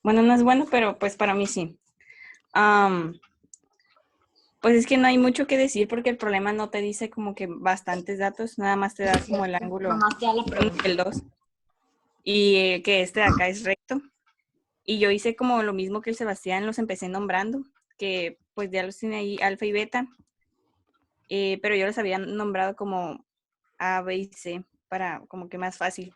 Bueno, no es bueno, pero pues para mí sí. Pues es que no hay mucho que decir porque el problema no te dice como que bastantes datos, nada más te da como el ángulo Nomás te da la pregunta. el 2 y que este de acá es recto. Y yo hice como lo mismo que el Sebastián, los empecé nombrando, que pues ya los tiene ahí alfa y beta, pero yo los había nombrado como A, B y C para como que más fácil.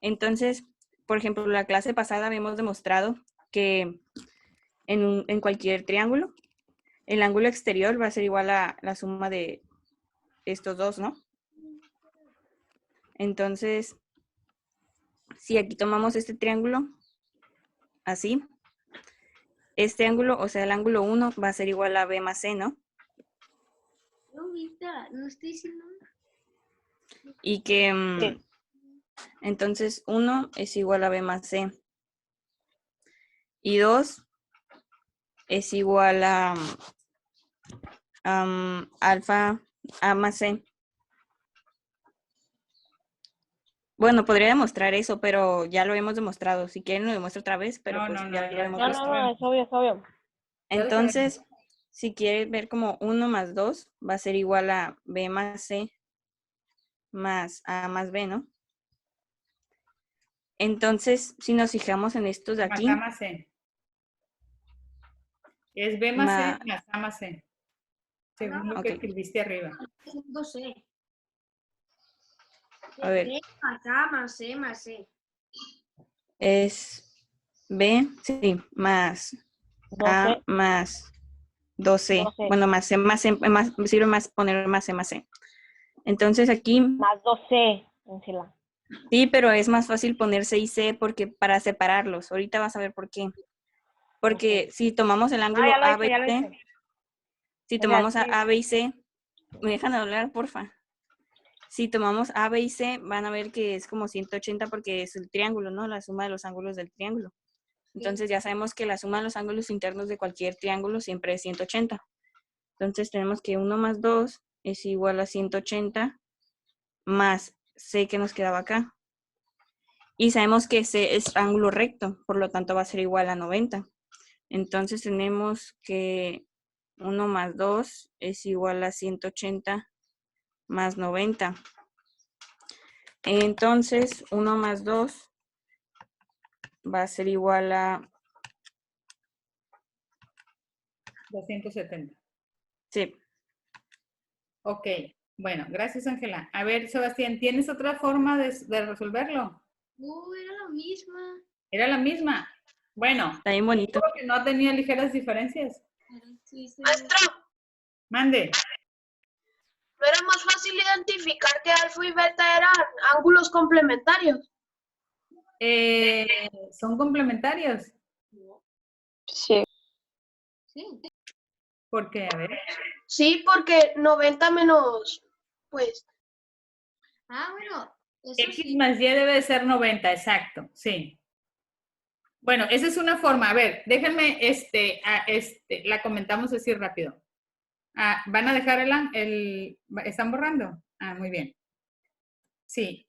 Entonces, por ejemplo, la clase pasada habíamos demostrado que en cualquier triángulo, el ángulo exterior va a ser igual a la suma de estos dos, ¿no? Entonces, si aquí tomamos este triángulo, así, este ángulo, o sea, el ángulo 1 va a ser igual a B más C, ¿no? No, ahorita, no estoy diciendo nada. Y que Sí. entonces 1 es igual a B más C. Y 2 es igual a alfa A más C. Bueno, podría demostrar eso, pero ya lo hemos demostrado. Si quieren lo demuestro otra vez, pero No, pues no, no, ya lo ya hemos No, visto. no, es obvio, es obvio. Ya lo Entonces, si quieres ver como 1 más 2 va a ser igual a B más C más A más B, ¿no? Entonces, si nos fijamos en estos de más aquí, A más C. Es B más C ma- más A más C. Según lo ok. que escribiste arriba. No sé. A ver. B más A más C más C. es B, sí, más A 12, más 2C. 12. Bueno, más C, más, sirve más poner más C, más C. Entonces aquí, Más 12, Ángela. sí, pero es más fácil poner C y C porque para separarlos. Ahorita vas a ver por qué. Porque si tomamos el ángulo ya lo A, B hice, ya y lo C, hice. si O sea, tomamos sí. A, B y C, me dejan hablar, porfa. Si tomamos A, B y C, van a ver que es como 180 porque es el triángulo, ¿no? La suma de los ángulos del triángulo. Entonces ya sabemos que la suma de los ángulos internos de cualquier triángulo siempre es 180. Entonces tenemos que 1 más 2 es igual a 180 más C que nos quedaba acá. Y sabemos que C es ángulo recto, por lo tanto va a ser igual a 90. Entonces tenemos que 1 más 2 es igual a 180 más 90. Entonces 1 más 2 va a ser igual a... 270. Sí, Ok. Bueno, gracias, Ángela. A ver, Sebastián, ¿tienes otra forma de resolverlo? Era la misma. Era la misma. Bueno, está bien bonito. creo que no tenía ligeras diferencias. Sí, sí. Maestra, Mande. ¿no era más fácil identificar que alfa y beta eran ángulos complementarios? Son complementarios. Sí. Sí. Porque, a ver, Sí, porque 90 menos, pues, Ah, bueno, eso X sí. más Y debe de ser 90, exacto, sí. Bueno, esa es una forma. A ver, déjenme, la comentamos así rápido. ¿Van a dejar están borrando? Ah, muy bien. Sí,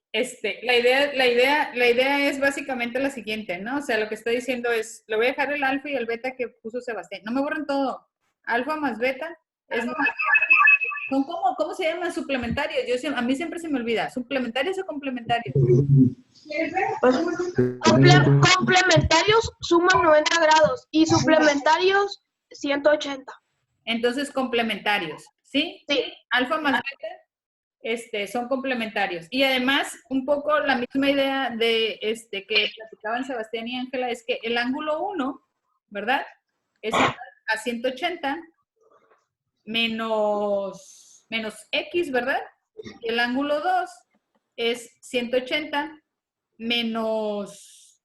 la idea es básicamente la siguiente, ¿no? O sea, lo que estoy diciendo es, le voy a dejar el alfa y el beta que puso Sebastián. No me borren todo. Alfa más beta son como, ¿cómo se llaman? Suplementarios. A mí siempre se me olvida. ¿Suplementarios o complementarios? complementarios suman 90 grados y suplementarios 180. Entonces, complementarios, ¿sí? Sí. Alfa más beta son complementarios. Y además, un poco la misma idea de que platicaban Sebastián y Ángela es que el ángulo 1, ¿verdad? Es igual a 180 menos X, ¿verdad? Y el ángulo 2 es 180 menos,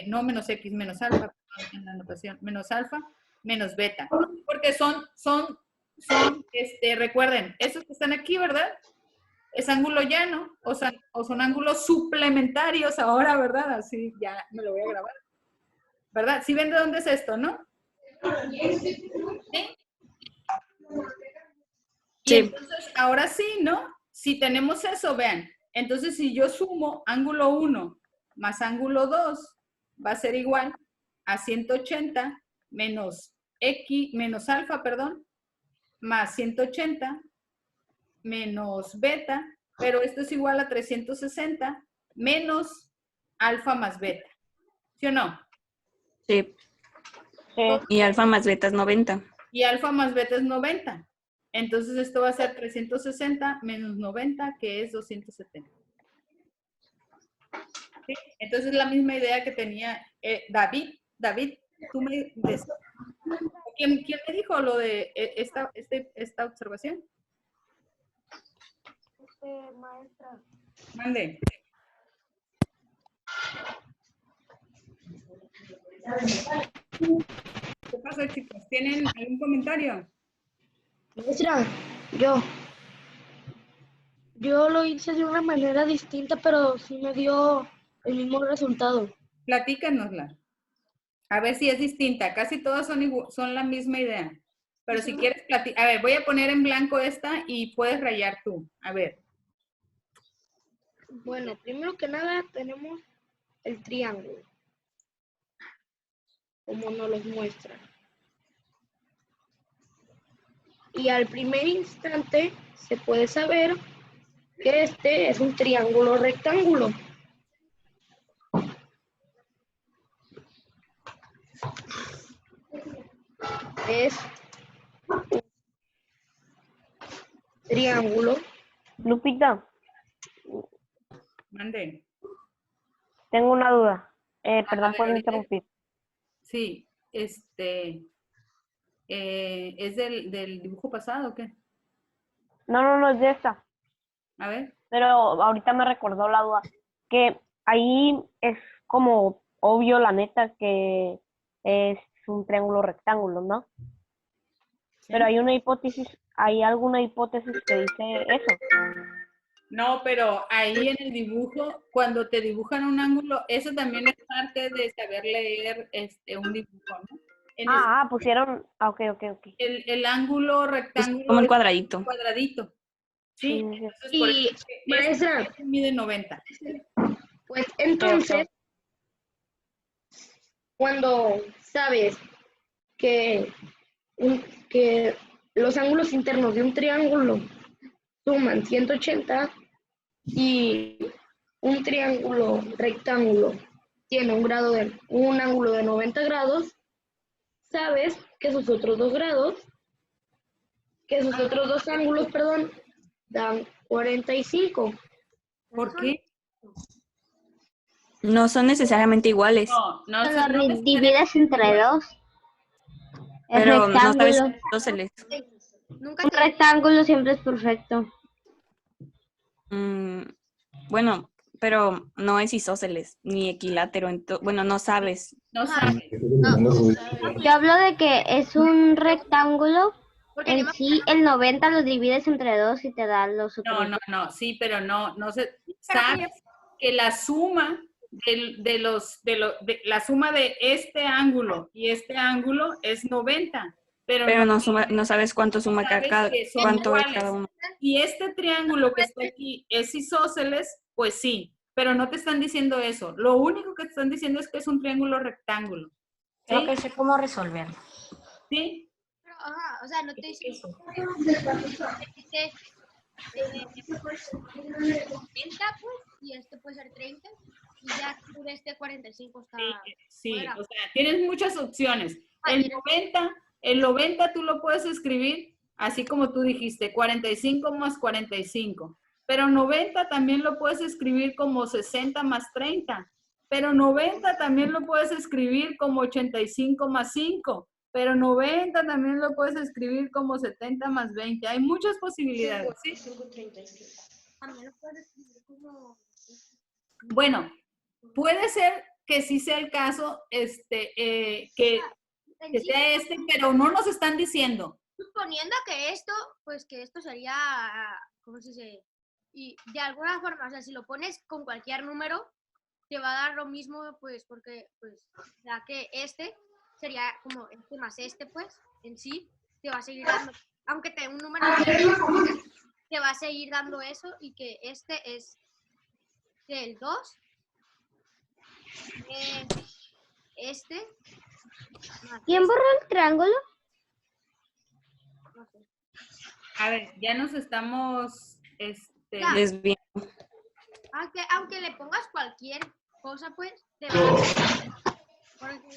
no menos X, menos alfa, en la anotación, menos alfa, menos beta. Porque recuerden, esos que están aquí, ¿verdad? Es ángulo llano, o son ángulos suplementarios ahora, ¿verdad? Así ya me lo voy a grabar. ¿Verdad? ¿Sí ven de dónde es esto, no? ¿Sí? Y entonces, ahora sí, ¿no? Si tenemos eso, vean. Entonces, si yo sumo ángulo 1 más ángulo 2, va a ser igual a 180 menos X, menos alfa, perdón, más 180 menos beta, pero esto es igual a 360 menos alfa más beta. ¿Sí o no? Sí. Sí. Y alfa más beta es 90. Y alfa más beta es 90. Entonces esto va a ser 360 menos 90, que es 270. ¿Sí? Entonces la misma idea que tenía David. David, tú me dices, ¿quién me dijo lo de esta observación? Maestra. Mande. ¿Qué pasa, chicos? ¿Tienen algún comentario? Maestra, Yo lo hice de una manera distinta, pero sí me dio el mismo resultado. Platícanosla. A ver si es distinta. Casi todas son la misma idea. Pero si quieres platicar, a ver, voy a poner en blanco esta y puedes rayar tú. A ver. Bueno, primero que nada tenemos el triángulo, como nos los muestra. Y al primer instante se puede saber que este es un triángulo rectángulo. Es un triángulo. Lupita, Mande. tengo una duda. A Perdón ver, por ahorita. interrumpir. Sí, ¿es del dibujo pasado o qué? No es de esta. A ver. Pero ahorita me recordó la duda. Que ahí es como obvio, la neta, que es un triángulo rectángulo, ¿no? ¿sí? Pero hay alguna hipótesis que dice eso. No, pero ahí en el dibujo, cuando te dibujan un ángulo, eso también es parte de saber leer un dibujo, ¿no? Pusieron. Ok. El ángulo Es rectángulo como el es cuadradito. cuadradito. Sí, Sí. entonces por Y eso maestra, este mide 90. pues entonces, cuando sabes que los ángulos internos de un triángulo suman 180 y un triángulo rectángulo tiene un ángulo de 90 grados, sabes que sus otros dos ángulos, dan 45. ¿Por qué? No son necesariamente iguales, No, Lo divides entre dos. Es pero no sabes rectángulo. si es isósceles. Nunca Un te rectángulo siempre es perfecto. Bueno, pero no es isósceles ni equilátero. Bueno, no sabes. No sabes. Yo hablo de que es un rectángulo. porque En sí, el 90 lo divides entre dos y te da los otros. No, sí, pero no se sabes que la suma la suma de este ángulo y este ángulo es 90, Pero no sabes cuánto suma sabes que son cuánto es iguales. cada uno. Y este triángulo que está aquí es isósceles, pues sí, pero no te están diciendo eso. Lo único que te están diciendo es que es un triángulo rectángulo. ¿Sí? Creo que sé cómo resolverlo. ¿Sí? Pero, ajá, o sea, no te dice dice 30, pues, y este puede ser 30, y ya por este 45 está Sí, fuera. o sea, tienes muchas opciones. El 90 tú lo puedes escribir así como tú dijiste, 45 más 45. Pero 90 también lo puedes escribir como 60 más 30. Pero 90 también lo puedes escribir como 85 más 5. Pero 90 también lo puedes escribir como 70 más 20. Hay muchas posibilidades, ¿sí? También lo puedes escribir como... Bueno, puede ser que sí sea el caso, que sea pero no nos están diciendo. Suponiendo que esto sería, ¿cómo se dice? Y de alguna forma, o sea, si lo pones con cualquier número, te va a dar lo mismo, pues, porque, pues, ya que este sería como este más este, pues, en sí, te va a seguir dando, aunque te dé un número, te va a seguir dando eso, y que este es del 2, este, más ¿Quién borró el triángulo? no sé. A ver, ya nos estamos, Desviando. Aunque le pongas cualquier cosa, pues, te va a hacer, porque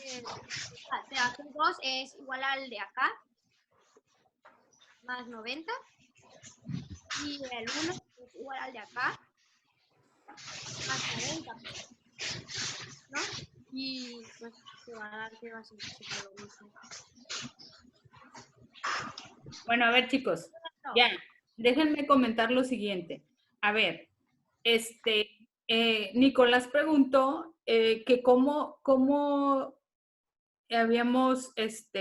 te va a hacer 2 es igual al de acá, más 90, y el 1 es igual al de acá, más 90, ¿no? Y pues te va a dar que va a ser lo mismo. Bueno, a ver, chicos, ya, déjenme comentar lo siguiente. A ver, Nicolás preguntó que cómo habíamos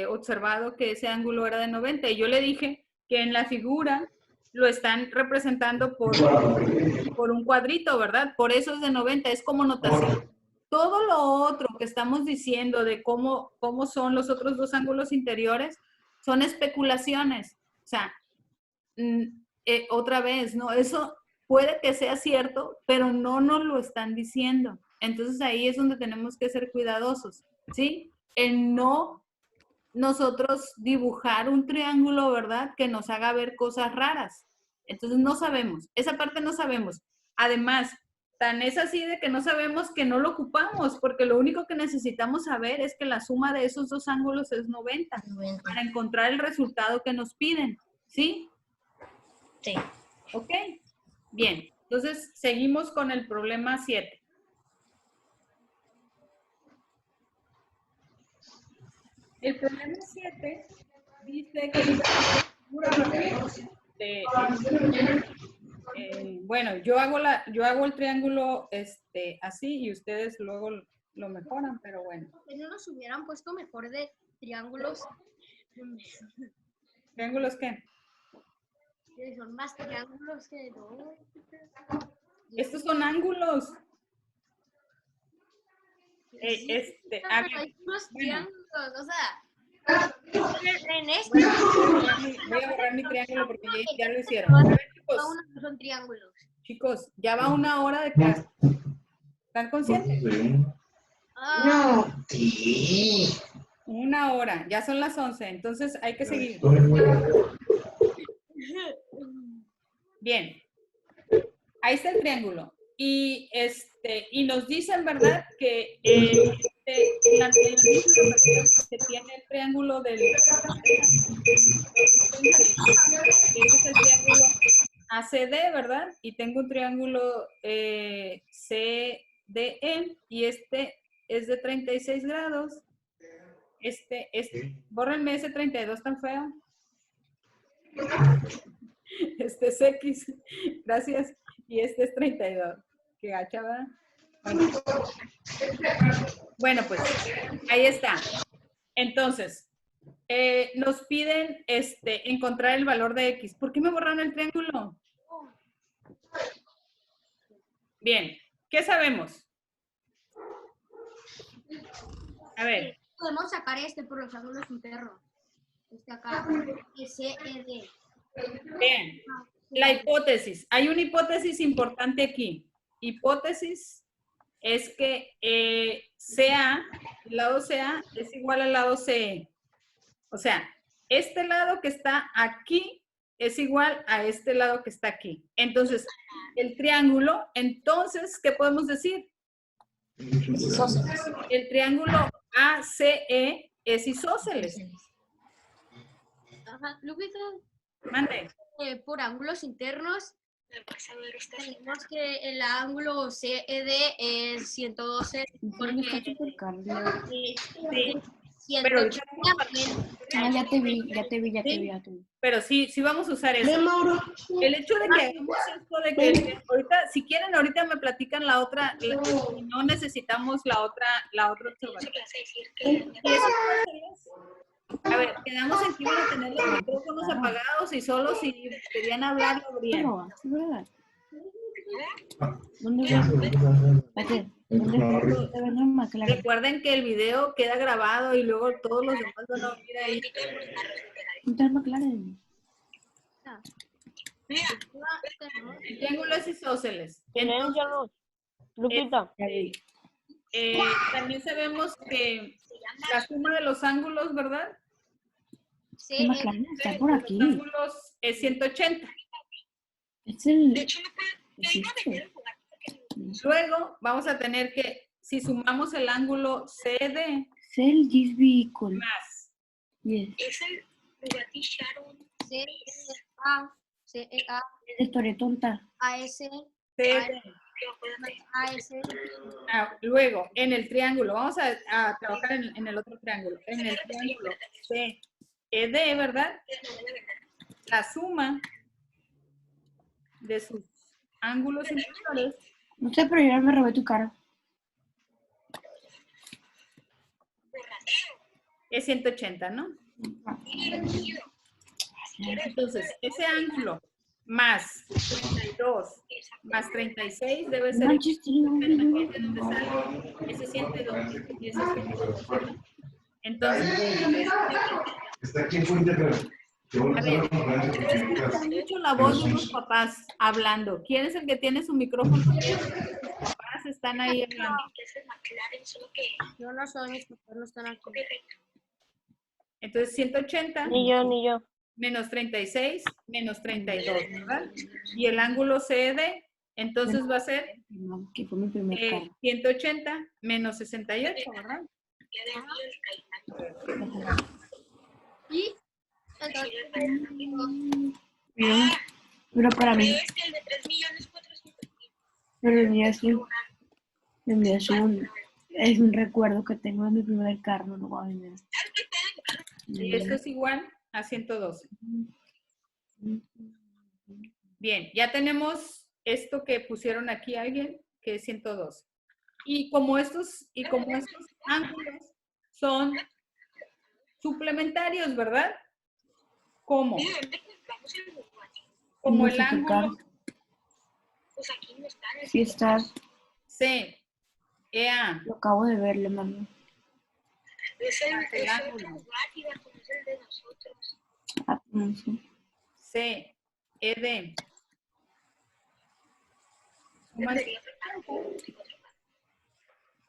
observado que ese ángulo era de 90, y yo le dije que en la figura lo están representando por un cuadrito, ¿verdad? Por eso es de 90, es como notación. Todo lo otro que estamos diciendo de cómo son los otros dos ángulos interiores son especulaciones. O sea, otra vez, ¿no? Eso puede que sea cierto, pero no nos lo están diciendo. Entonces ahí es donde tenemos que ser cuidadosos, ¿sí? El no nosotros dibujar un triángulo, ¿verdad? Que nos haga ver cosas raras. Entonces no sabemos, esa parte no sabemos. Además, tan es así de que no sabemos que no lo ocupamos, porque lo único que necesitamos saber es que la suma de esos dos ángulos es 90, para encontrar el resultado que nos piden, ¿sí? Sí. ¿Ok? Bien, entonces seguimos con el problema 7. El problema 7 dice que bueno, yo hago el triángulo así y ustedes luego lo mejoran, pero bueno. Que no nos hubieran puesto mejor de triángulos. ¿Triángulos qué? Que son más triángulos que no. Estos son ángulos. Sí, A ver, hay unos bueno. triángulos, o sea, en este Voy a borrar mi triángulo porque ya lo hicieron. A ver, chicos, no son triángulos. chicos, ya va una hora de clase. ¿Están conscientes? Ah, No, sí. Una hora, ya son las 11, entonces hay que seguir. Bien, ahí está el triángulo. Y nos dicen, ¿verdad? Que la misma notación que tiene el triángulo del... Ese es el triángulo ACD, ¿verdad? Y tengo un triángulo CDE y este es de 36 grados. Bórrenme ese 32 tan feo. Este es X, gracias. Y este es 32. Qué gacha, ¿verdad? Bueno, pues ahí está. Entonces, nos piden encontrar el valor de X. ¿Por qué me borraron el triángulo? Bien, ¿qué sabemos? A ver. podemos sacar por los ángulos internos. Acá, SED. Bien, la hipótesis. Hay una hipótesis importante aquí. Hipótesis es que CA, el lado CA es igual al lado CE. O sea, este lado que está aquí es igual a este lado que está aquí. Entonces, el triángulo, entonces, ¿qué podemos decir? El triángulo ACE es isósceles. Ajá, Lupita. Mande. Por ángulos internos, tenemos que el ángulo CED es 112 porque sí, pero ya te vi. Pero sí vamos a usar eso. El hecho de que hagamos esto de que ahorita, si quieren, ahorita me platican la otra, y no necesitamos la otra observación. A ver, quedamos en que iban a tener los micrófonos apagados y solo si querían hablar lo abrían. Recuerden que el video queda grabado y luego todos los demás van a oír ahí. El triángulo es isósceles. Entonces, Lupita. también sabemos que la suma de los ángulos, ¿verdad? Sí, Está por aquí. Los ángulos es 180. Es el... Luego vamos a tener que, si sumamos el ángulo CD Es el this vehicle. más Yes. CEA, Estaré tonta. AS, CD. AS, Luego, en el triángulo, vamos a trabajar en el otro triángulo. En el triángulo CED, ¿verdad? La suma de sus ángulos inferiores No sé, pero yo me robé tu cara. es 180, ¿no? Entonces, ese ángulo más 32 más 36 debe No ser manches, tiene un de video. donde sale ese 102 y ese 102, ¿no? Entonces, Está aquí en Fuente, pero te voy a a ver, pasar se escucha mucho la voz de unos papás hablando. ¿Quién es el que tiene su micrófono abierto? Sus papás están ahí hablando. Yo no soy, mis papás no están aquí. Entonces, 180 Ni yo, ni yo. menos 36 menos 32, ¿verdad? Y el ángulo CD, entonces va a ser No, que fue mi primer carro. 180 menos 68, ¿verdad? Y entonces, Pero para mí, pero el mío es un recuerdo que tengo de mi primer carro, no lo voy a vender. Y esto es igual a 112. Bien, ya tenemos esto que pusieron aquí alguien, que es 112. Y como estos ángulos son suplementarios, ¿verdad? ¿Cómo? Como el ángulo Sí está, C, EA, lo acabo de verle, mami. más el ángulo Ah, no sé. C, ED. Suman 50.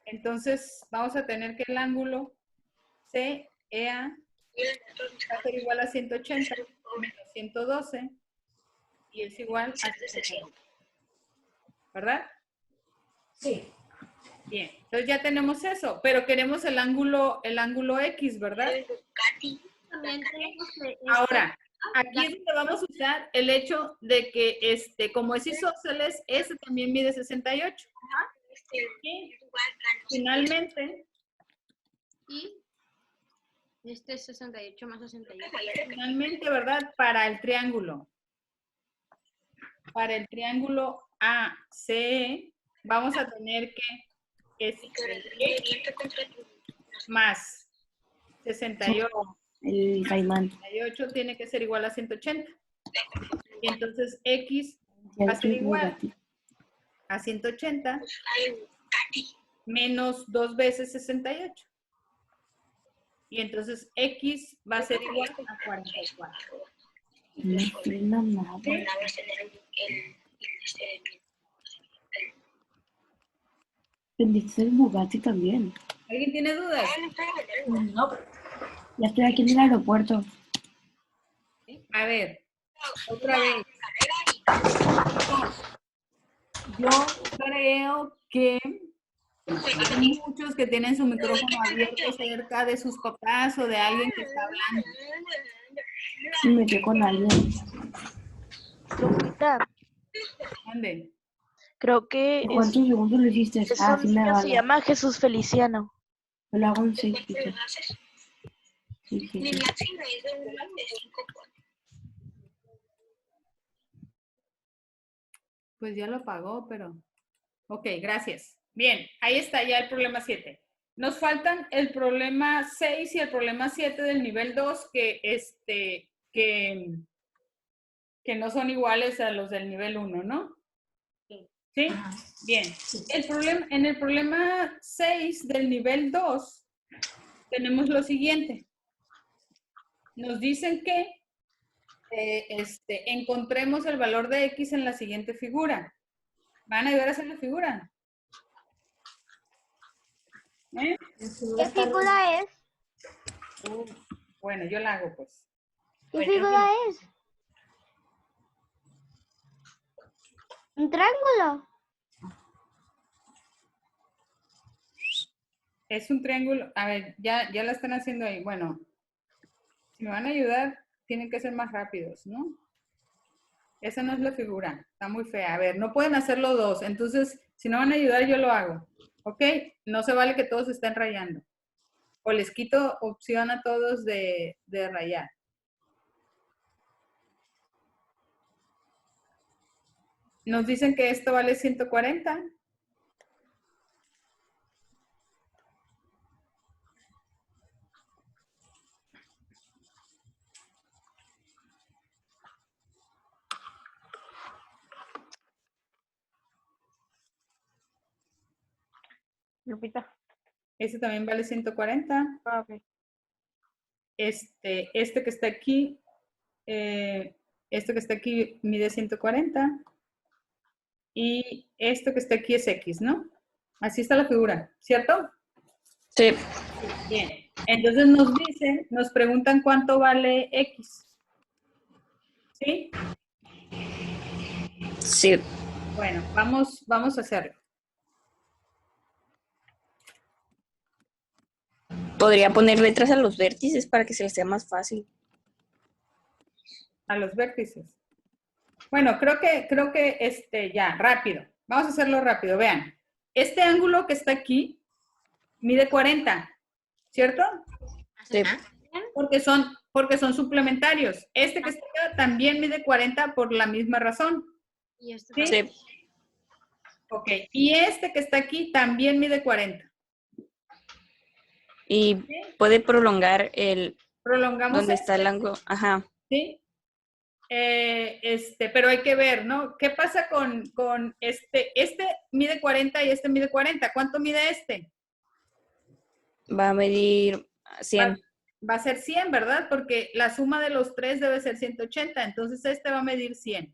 Entonces, vamos a tener que el ángulo C, EA, va a ser igual a 180 menos 112 y es igual a 60. ¿Verdad? Sí. Bien, entonces ya tenemos eso, pero queremos el ángulo X, ¿verdad? también tenemos que Ahora, aquí es donde vamos a usar el hecho de que como es isósceles, este también mide 68. Y finalmente, y este es 68 más 68. finalmente, ¿verdad? Para el triángulo ACE, vamos a tener que más 68. El caimán. 68 tiene que ser igual a 180. Y entonces X Ya va a ser estoy igual Bugatti. a 180 menos 2 veces 68. Y entonces X va a ser igual a 44. No frena nada. Vendiste el Bugatti también. ¿Alguien tiene dudas? No, Ya estoy aquí en el aeropuerto. A ver, otra vez. Yo creo que hay muchos que tienen su micrófono abierto cerca de sus papás o de alguien que está hablando. Y me quedé con alguien. Lupita, ¿Dónde? creo que ¿Cuántos segundos lo hiciste? ese Ah, sí me niño se vale. llama Jesús Feliciano. Yo lo hago en 6, Peter. Sí, sí, sí. Pues ya lo pagó, pero... Ok, gracias. Bien, ahí está ya el problema 7. Nos faltan el problema 6 y el problema 7 del nivel 2 que no son iguales a los del nivel 1, ¿no? ¿Sí? Bien. En el problema 6 del nivel 2 tenemos lo siguiente. Nos dicen que encontremos el valor de X en la siguiente figura. ¿Van a ayudar a hacer la figura? ¿Eh? ¿Qué figura es? Bueno, yo la hago pues. ¿Qué figura es? ¿Un triángulo? Es un triángulo. A ver, ya la están haciendo ahí. Bueno, si me van a ayudar, tienen que ser más rápidos, ¿no? Esa no es la figura. Está muy fea. A ver, no pueden hacerlo dos. Entonces, si no van a ayudar, yo lo hago. ¿Ok? No se vale que todos estén rayando. O les quito opción a todos de rayar. Nos dicen que esto vale 140. Lupita. Este también vale 140. Ah, ok. Este que está aquí, mide 140. Y esto que está aquí es X, ¿no? Así está la figura, ¿cierto? Sí. Bien. Entonces nos preguntan cuánto vale X. ¿Sí? Sí. Bueno, vamos a hacerlo. Podría poner letras a los vértices para que se les sea más fácil. A los vértices. Bueno, creo que ya, rápido. Vamos a hacerlo rápido. Vean, este ángulo que está aquí mide 40, ¿cierto? Sí. Porque son suplementarios. Este que está acá también mide 40 por la misma razón. Y este ¿Sí? Sí. Ok. Y este que está aquí también mide 40. Y puede prolongar Prolongamos donde está el ángulo. Ajá. ¿sí? Pero hay que ver, ¿no? ¿Qué pasa con este? Este mide 40 y este mide 40. ¿Cuánto mide este? Va a medir 100. Va a ser 100, ¿verdad? Porque la suma de los tres debe ser 180. Entonces este va a medir 100.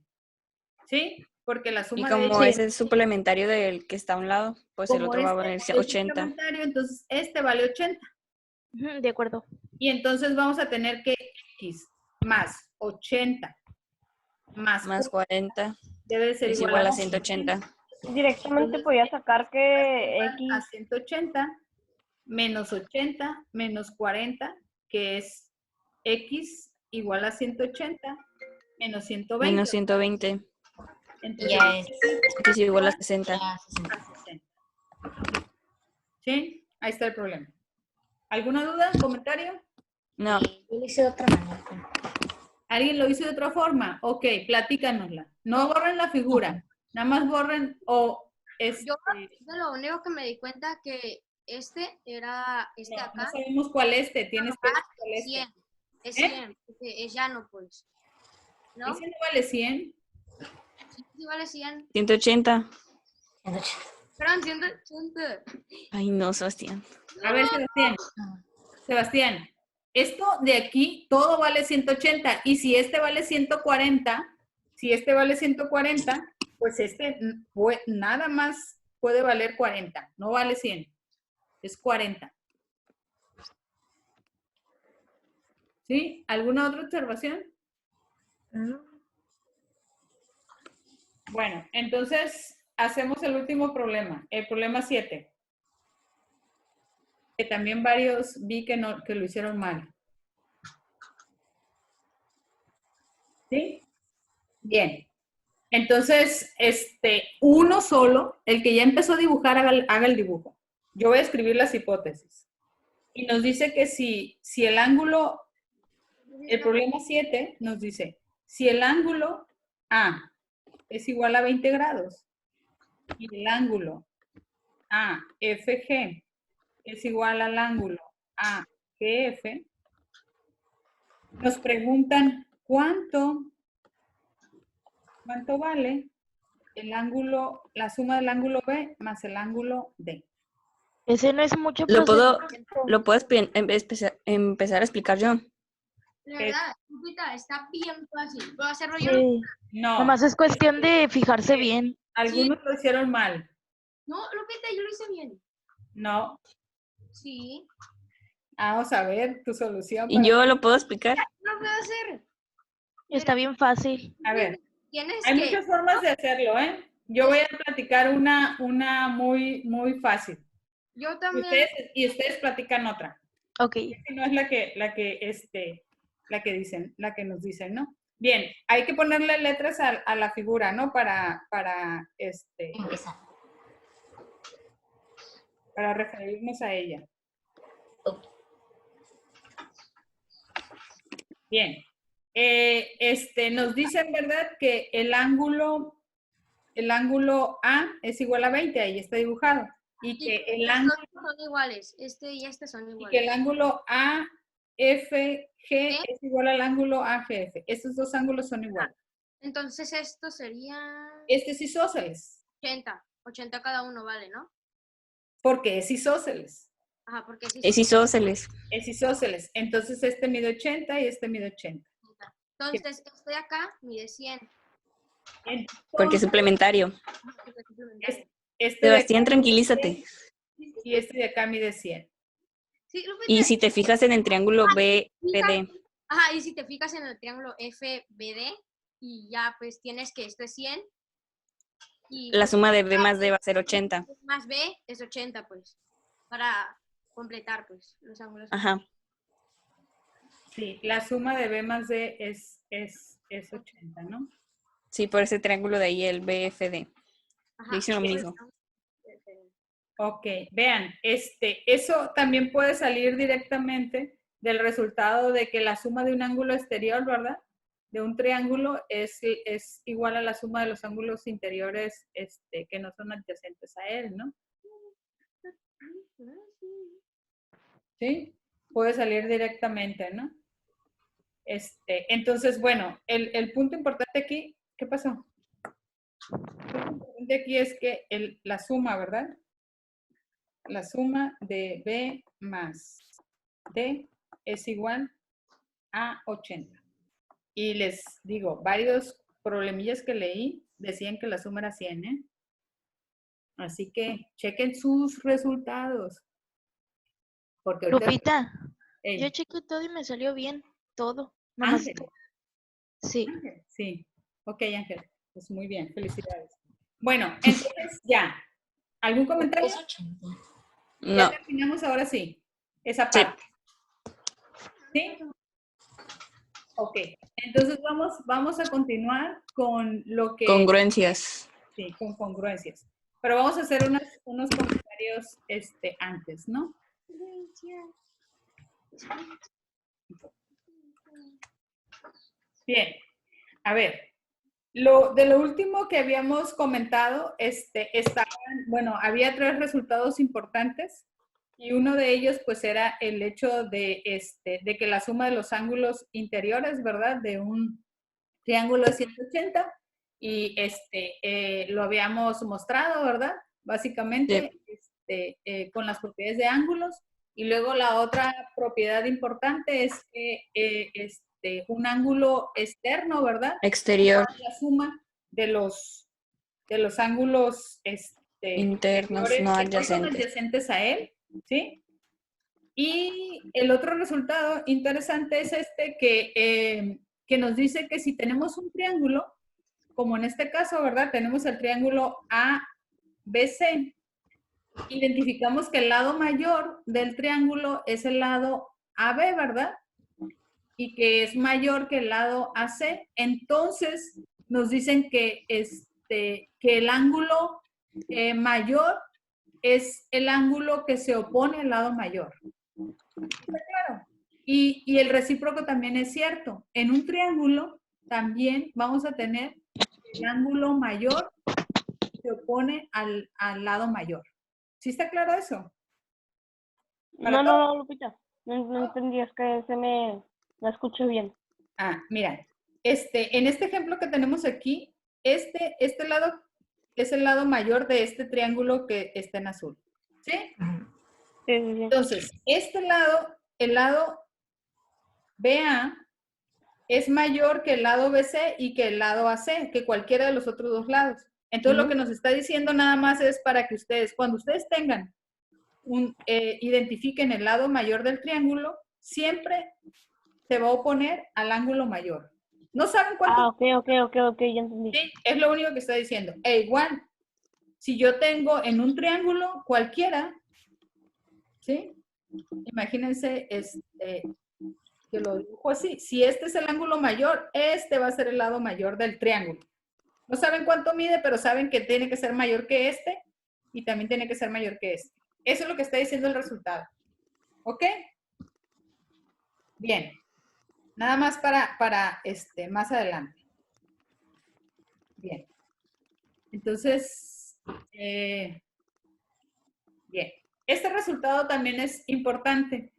¿Sí? Porque la Y suma como de es el suplementario del que está a un lado, pues el como otro va a este valer es 80. suplementario, entonces este vale 80. Ujú, de acuerdo. Y entonces vamos a tener que X más 80 Más 40 debe ser es igual igual a a 180. Directamente podía sacar que X. a 180 menos 80 menos 40, que es X igual a 180 menos 120. Menos 120. Entonces, Que es igual a 60. a 60. ¿Sí? Ahí está el problema. ¿Alguna duda? ¿Comentario? No. Yo lo hice de otra manera. ¿Alguien lo hizo de otra forma? Ok, platícanosla. No borren la figura. Nada más borren o Yo de lo único que me di cuenta que este era este no, acá. no sabemos cuál este. Tienes que decir cuál Es este. 100. Es ¿Eh? 100. Porque es llano, pues. ¿No? ¿Ese no vale 100? Sí vale 100. 180. Perdón, 180. Ay, no, Sebastián. A ver, Sebastián. Sebastián, esto de aquí todo vale 180 y si este vale 140, pues este nada más puede valer 40, no vale 100, es 40. ¿Sí? ¿Alguna otra observación? Bueno, entonces hacemos el último problema, el problema 7. Que también varios vi que lo hicieron mal. ¿Sí? Bien. Entonces, uno solo, el que ya empezó a dibujar, haga el dibujo. Yo voy a escribir las hipótesis. Y nos dice que si el ángulo, el problema 7 nos dice, si el ángulo A es igual a 20 grados y el ángulo AFG es igual al ángulo AGF, nos preguntan cuánto vale el ángulo, la suma del ángulo B más el ángulo D. Ese no es mucho ¿Lo puedo empezar a explicar yo? La verdad, Lupita, está bien fácil. ¿Puedo hacerlo yo? Sí. No. Nomás es cuestión de fijarse bien. Algunos lo hicieron mal. No, Lupita, yo lo hice bien. No. Sí. Vamos a ver tu solución. ¿Y yo lo puedo explicar? No puedo hacer. Está bien fácil. A ver. Tienes Hay que... muchas formas de hacerlo, ¿eh? Yo voy a platicar una muy, muy fácil. Yo también. Y ustedes platican otra. Ok. Si no es la que nos dicen, ¿no? Bien, hay que ponerle letras a la figura, ¿no? Para referirnos a ella. Bien. Nos dicen, ¿verdad? Que el ángulo A es igual a 20, ahí está dibujado. Y que el ángulo son iguales. Este y este son iguales. Y que el ángulo AFG es igual al ángulo AGF. Estos dos ángulos son iguales. Entonces esto sería... Este es isósceles. 80. 80 cada uno, vale, ¿no? Porque es isósceles. Ajá, porque Es isósceles. Es isósceles. Entonces este mide 80 y este mide 80. Entonces, este de acá mide 100. Porque es suplementario. Este de Sebastián, acá tranquilízate. y este de acá mide 100. Sí, Y si te fijas en el triángulo BPD, ajá, y si te fijas en el triángulo FBD, y ya pues tienes que esto es 100. Y la pues, suma de B más D va a ser 80. más B es 80, pues, para completar pues los ángulos. Ajá. Sí, la suma de B más D es 80, ¿no? Sí, por ese triángulo de ahí, el BFD. Ajá. Yo hice lo mismo. Ok, vean, eso también puede salir directamente del resultado de que la suma de un ángulo exterior, ¿verdad? De un triángulo es igual a la suma de los ángulos interiores que no son adyacentes a él, ¿no? ¿Sí? Puede salir directamente, ¿no? Entonces, bueno, el punto importante aquí, ¿qué pasó? El punto importante aquí es que la suma, ¿verdad? La suma de B más D es igual a 80. Y les digo, varios problemillas que leí decían que la suma era 100, ¿eh? Así que chequen sus resultados. Porque ahorita... Lupita, Ey, yo chequé todo y me salió bien, todo. Nomás Ángel. sí. Ángel, sí. Ok, Ángel. Pues muy bien, felicidades. Bueno, entonces ya. ¿Algún comentario? No. Ya terminamos ahora sí. Esa parte. ¿Sí? Ok. Entonces vamos a continuar con lo que... Congruencias. Sí, con congruencias. Pero vamos a hacer unos comentarios antes, ¿no? Bien. A ver. De lo último que habíamos comentado, bueno, había 3 resultados importantes y uno de ellos pues era el hecho de que la suma de los ángulos interiores, ¿verdad? De un triángulo de 180 y lo habíamos mostrado, ¿verdad? Básicamente con las propiedades de ángulos. Y luego la otra propiedad importante es que un ángulo externo, ¿verdad? Exterior. La suma de los ángulos Internos, exteriores no que no son adyacentes. adyacentes a él, ¿sí? Y el otro resultado interesante es que nos dice que si tenemos un triángulo, como en este caso, ¿verdad? Tenemos el triángulo ABC. Identificamos que el lado mayor del triángulo es el lado AB, ¿verdad? Y que es mayor que el lado AC. Entonces, nos dicen que el ángulo mayor es el ángulo que se opone al lado mayor. ¿Está claro? Y el recíproco también es cierto. En un triángulo también vamos a tener el ángulo mayor se opone al lado mayor. ¿Sí está claro eso? No, Lupita. No entendí, es que no escuché bien. Ah, mira, en este ejemplo que tenemos aquí, este lado es el lado mayor de este triángulo que está en azul. ¿Sí? Sí. Entonces, el lado BA es mayor que el lado BC y que el lado AC, que cualquiera de los otros dos lados. Entonces, lo que nos está diciendo nada más es para que ustedes, cuando ustedes tengan identifiquen el lado mayor del triángulo, siempre se va a oponer al ángulo mayor. ¿No saben cuánto? Ok, ya entendí. Sí, es lo único que está diciendo. E igual, si yo tengo en un triángulo cualquiera, ¿sí? Imagínense que lo dibujo así. Si este es el ángulo mayor, este va a ser el lado mayor del triángulo. No saben cuánto mide, pero saben que tiene que ser mayor que este y también tiene que ser mayor que este. Eso es lo que está diciendo el resultado. ¿Ok? Bien. Nada más para más adelante. Bien. Entonces, bien. Este resultado también es importante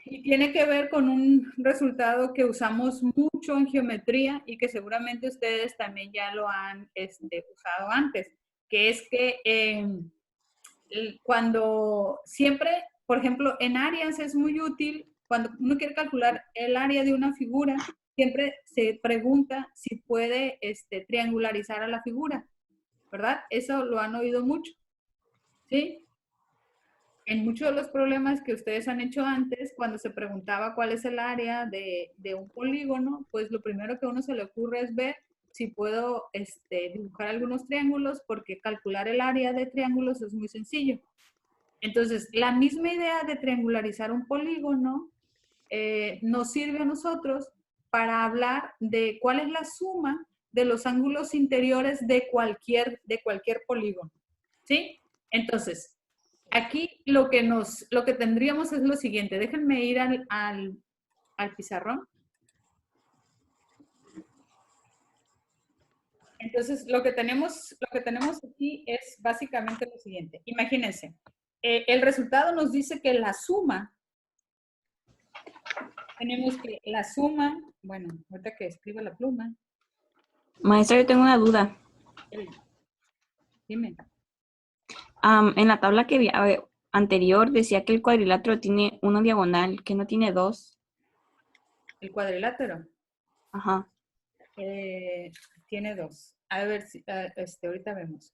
y tiene que ver con un resultado que usamos mucho en geometría y que seguramente ustedes también ya lo han usado antes, que es que cuando siempre, por ejemplo, en áreas es muy útil, cuando uno quiere calcular el área de una figura, siempre se pregunta si puede triangularizar a la figura, ¿verdad? Eso lo han oído mucho, ¿sí? En muchos de los problemas que ustedes han hecho antes, cuando se preguntaba cuál es el área de un polígono, pues lo primero que a uno se le ocurre es ver si puedo dibujar algunos triángulos, porque calcular el área de triángulos es muy sencillo. Entonces, la misma idea de triangularizar un polígono nos sirve a nosotros para hablar de cuál es la suma de los ángulos interiores de cualquier polígono, ¿sí? Entonces, aquí lo que tendríamos es lo siguiente. Déjenme ir al pizarrón. Entonces, lo que tenemos aquí es básicamente lo siguiente. Imagínense, el resultado nos dice que la suma, tenemos que la suma, bueno, ahorita que escriba la pluma. Maestra, yo tengo una duda. Dime. En la tabla que vi anterior decía que el cuadrilátero tiene una diagonal, que no tiene dos. ¿El cuadrilátero? Ajá. Tiene dos. A ver, si, ahorita vemos.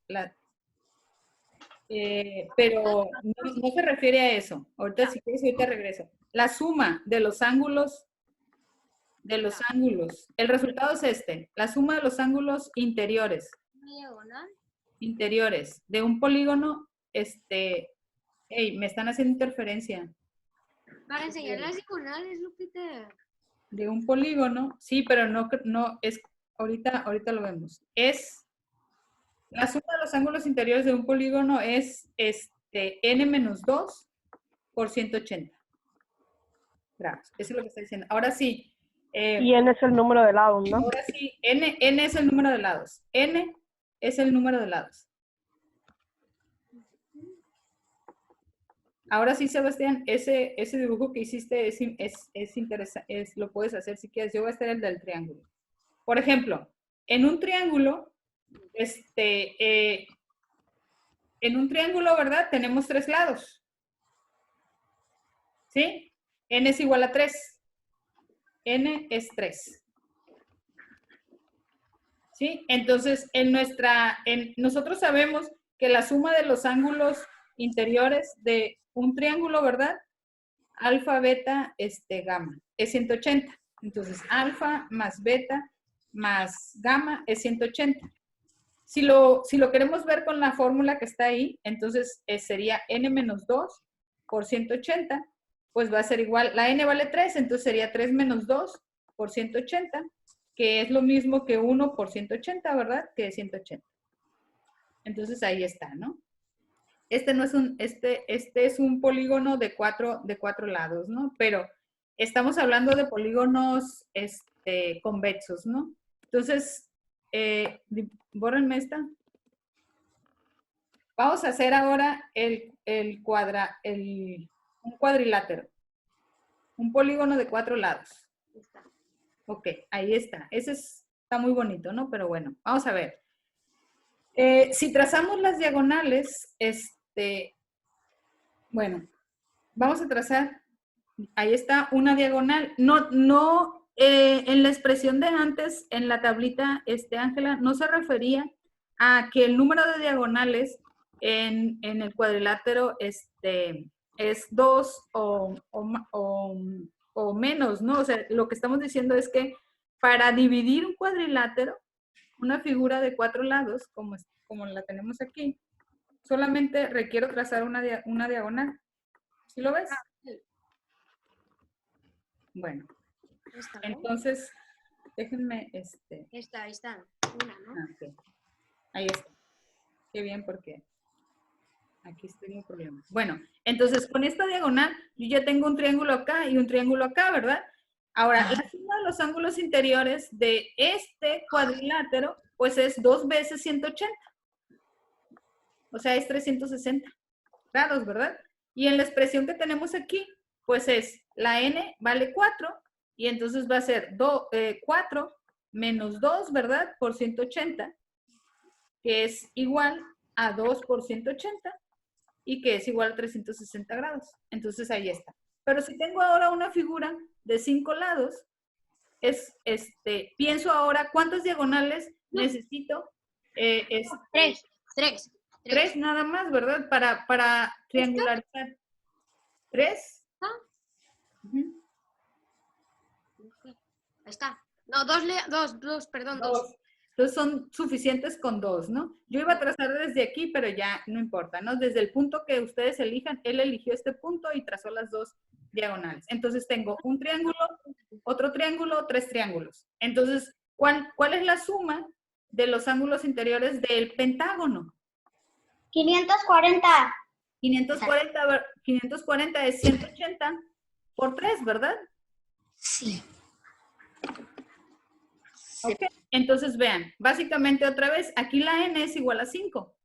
Pero no se refiere a eso. Ahorita si quieres, ahorita regreso. La suma de los ángulos, el resultado es este. La suma de los ángulos interiores. Interiores de un polígono, hey, me están haciendo interferencia. Para enseñar las diagonales, Lupita. De un polígono, sí, pero no es, ahorita lo vemos. Es, la suma de los ángulos interiores de un polígono es n menos 2 por 180 grados. Eso es lo que está diciendo. Ahora sí. Y n es el número de lados, ¿no? Ahora sí, n es el número de lados. N es el número de lados. Ahora sí, Sebastián, ese dibujo que hiciste es interesante, lo puedes hacer si quieres. Yo voy a hacer el del triángulo. Por ejemplo, en un triángulo, ¿verdad? Tenemos 3 lados. ¿Sí? N es igual a 3. N es 3. ¿Sí? Entonces, nosotros sabemos que la suma de los ángulos interiores de un triángulo, ¿verdad? Alfa, beta, gamma, es 180. Entonces, alfa más beta más gamma es 180. Si lo queremos ver con la fórmula que está ahí, entonces sería n menos 2 por 180, pues va a ser igual, la n vale 3, entonces sería 3 menos 2 por 180, que es lo mismo que 1 por 180, ¿verdad? Que es 180. Entonces ahí está, ¿no? Este es un polígono de cuatro lados, ¿no? Pero estamos hablando de polígonos convexos, ¿no? Entonces, bórrenme esta. Vamos a hacer ahora un cuadrilátero. Un polígono de 4 lados. Ok, ahí está. Ese está muy bonito, ¿no? Pero bueno, vamos a ver. Si trazamos las diagonales, bueno, vamos a trazar, ahí está una diagonal. En la expresión de antes, en la tablita, Ángela, no se refería a que el número de diagonales en el cuadrilátero es 2 o menos, ¿no? O sea, lo que estamos diciendo es que para dividir un cuadrilátero, una figura de 4 lados, como la tenemos aquí, solamente requiero trazar una diagonal. ¿Sí lo ves? Bueno. Entonces, déjenme, Ahí está. Una, ¿no? Okay. Ahí está. Qué bien, porque aquí tengo problemas. Bueno, entonces con esta diagonal, yo ya tengo un triángulo acá y un triángulo acá, ¿verdad? Ahora, la suma de los ángulos interiores de este cuadrilátero, pues es 2 veces 180. O sea, es 360 grados, ¿verdad? Y en la expresión que tenemos aquí, pues es la n vale 4, y entonces va a ser 4 menos 2, ¿verdad? Por 180, que es igual a 2 por 180, y que es igual a 360 grados. Entonces ahí está. Pero si tengo ahora una figura de 5 lados, pienso ahora cuántas diagonales necesito. Tres nada más, ¿verdad? Para triangularizar. 3. Ahí está. No, perdón, dos. Entonces son suficientes con 2, ¿no? Yo iba a trazar desde aquí, pero ya no importa, ¿no? Desde el punto que ustedes elijan, él eligió este punto y trazó las 2 diagonales. Entonces tengo un triángulo, otro triángulo, 3 triángulos. Entonces, ¿cuál es la suma de los ángulos interiores del pentágono? 540. 540 es 180 por 3, ¿verdad? Sí. Ok, entonces vean, básicamente otra vez, aquí la n es igual a 5.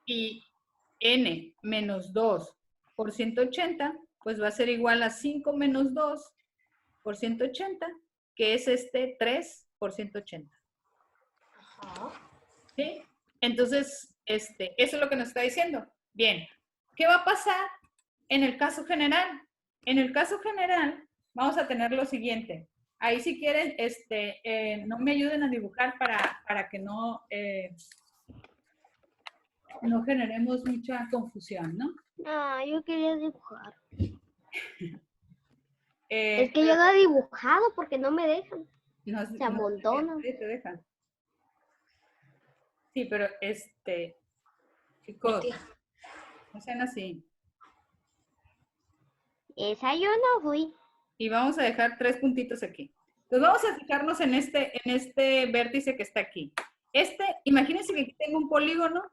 Y n menos 2 por 180, pues va a ser igual a 5 menos 2 por 180, que es 3 por 180. ¿Sí? Entonces, eso es lo que nos está diciendo. Bien, ¿qué va a pasar en el caso general? En el caso general, vamos a tener lo siguiente. Ahí si quieren, no me ayuden a dibujar para que no generemos mucha confusión, ¿no? No, yo quería dibujar. Es que yo no he dibujado porque no me dejan. Se amontonan. Sí, te dejan. Sí, pero chicos, no sean así. Esa yo no fui. Y vamos a dejar 3 puntitos aquí. Entonces vamos a fijarnos en este vértice que está aquí. Imagínense que aquí tengo un polígono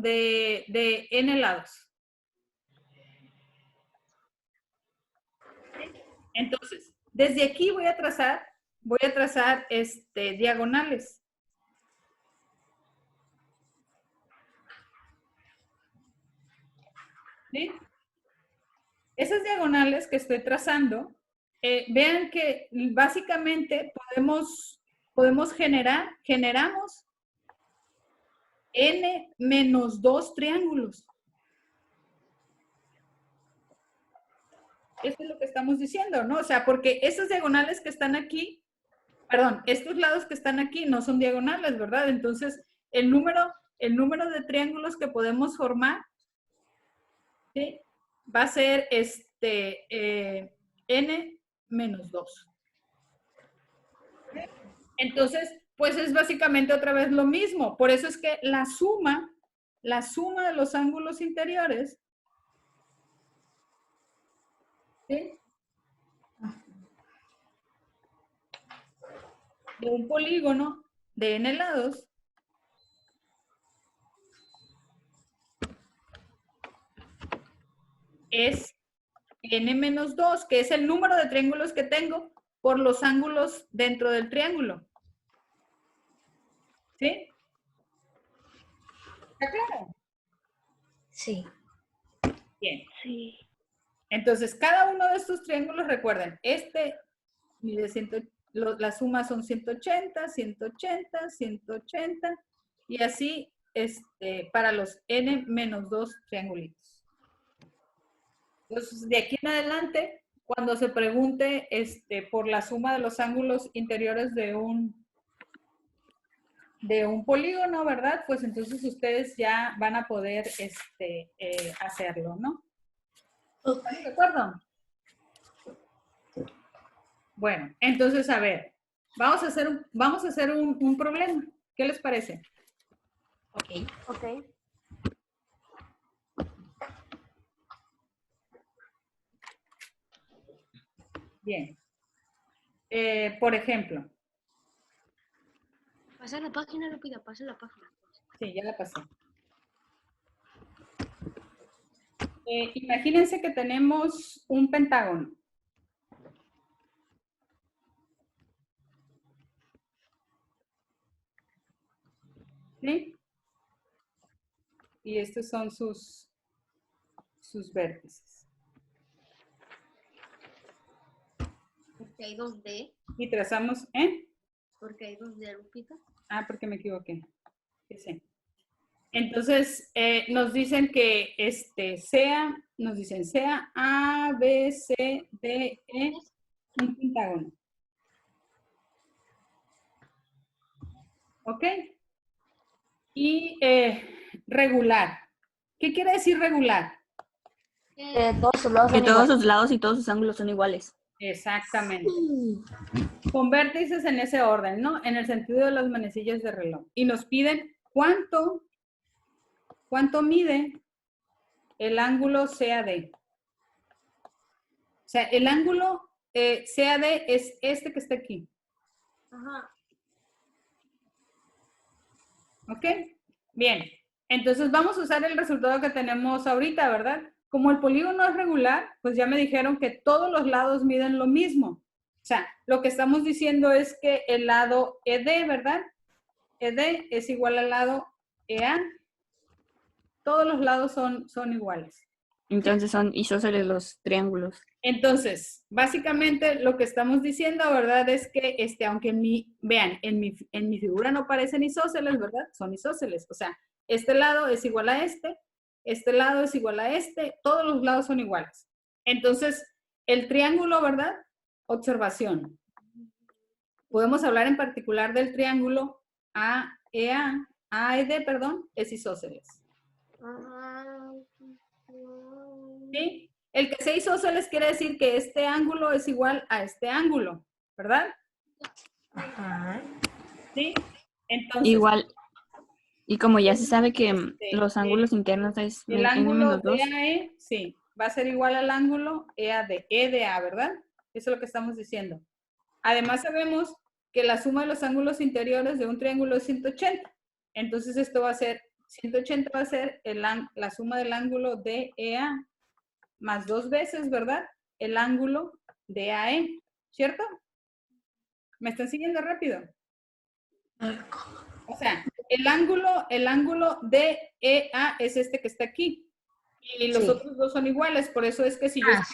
de n lados. Entonces, desde aquí voy a trazar diagonales. ¿Sí? Esas diagonales que estoy trazando, vean que básicamente generamos n menos 2 triángulos. Esto es lo que estamos diciendo, ¿no? O sea, porque esas diagonales que están aquí, estos lados que están aquí no son diagonales, ¿verdad? Entonces, el número de triángulos que podemos formar, ¿sí? Va a ser n menos 2. Entonces, pues es básicamente otra vez lo mismo. Por eso es que la suma de los ángulos interiores, ¿sí?, de un polígono de n lados es n menos 2, que es el número de triángulos que tengo por los ángulos dentro del triángulo. ¿Sí? ¿Está claro? Sí. Bien. Sí. Entonces, cada uno de estos triángulos, recuerden, las sumas son 180, 180, 180, y así para los n menos 2 triangulitos. Entonces, de aquí en adelante, cuando se pregunte por la suma de los ángulos interiores de un polígono, ¿verdad? Pues entonces ustedes ya van a poder hacerlo, ¿no? ¿Están de acuerdo? Bueno, entonces, a ver, vamos a hacer un problema. ¿Qué les parece? Ok. Bien. Por ejemplo. Pasa la página, Lupita, pasa la página. Sí, ya la pasé. Imagínense que tenemos un pentágono. ¿Sí? Y estos son sus vértices. Porque hay 2D. Y trazamos, Porque hay 2D, Lupita. Ah, porque me equivoqué. Sí. Entonces, nos dicen que sea A, B, C, D, E, un pentágono. ¿Ok? Y regular. ¿Qué quiere decir regular? Todos sus lados Que son todos iguales. sus lados y todos sus ángulos son iguales. Exactamente. Con vértices en ese orden, ¿no? En el sentido de las manecillas de reloj. Y nos piden cuánto mide el ángulo CAD. O sea, el ángulo CAD es este que está aquí. Ajá. ¿Ok? Bien. Entonces vamos a usar el resultado que tenemos ahorita, ¿verdad? Como el polígono es regular, pues ya me dijeron que todos los lados miden lo mismo. O sea, lo que estamos diciendo es que el lado ED, ¿verdad? ED es igual al lado EA. Todos los lados son iguales. Entonces son isósceles los triángulos. Entonces, básicamente lo que estamos diciendo, ¿verdad? Es que, aunque vean, en mi figura no parecen isósceles, ¿verdad? Son isósceles. O sea, este lado es igual a este lado es igual a todos los lados son iguales. Entonces, el triángulo, ¿verdad? Observación. Podemos hablar en particular del triángulo AED, perdón, es isósceles. ¿Sí? El que sea isósceles quiere decir que este ángulo es igual a este ángulo, ¿verdad? Ajá. ¿Sí? Entonces, Igual, y como ya se sabe que los ángulos internos es el ángulo n-2. DAE, sí, va a ser igual al ángulo EDA, ¿verdad? Eso es lo que estamos diciendo. Además sabemos que la suma de los ángulos interiores de un triángulo es 180. Entonces esto va a ser, 180 va a ser la suma del ángulo DEA más 2 veces, ¿verdad? El ángulo DAE, ¿cierto? ¿Me están siguiendo rápido? O sea, el ángulo DEA es este que está aquí. Y los otros dos son iguales, por eso es que si yo más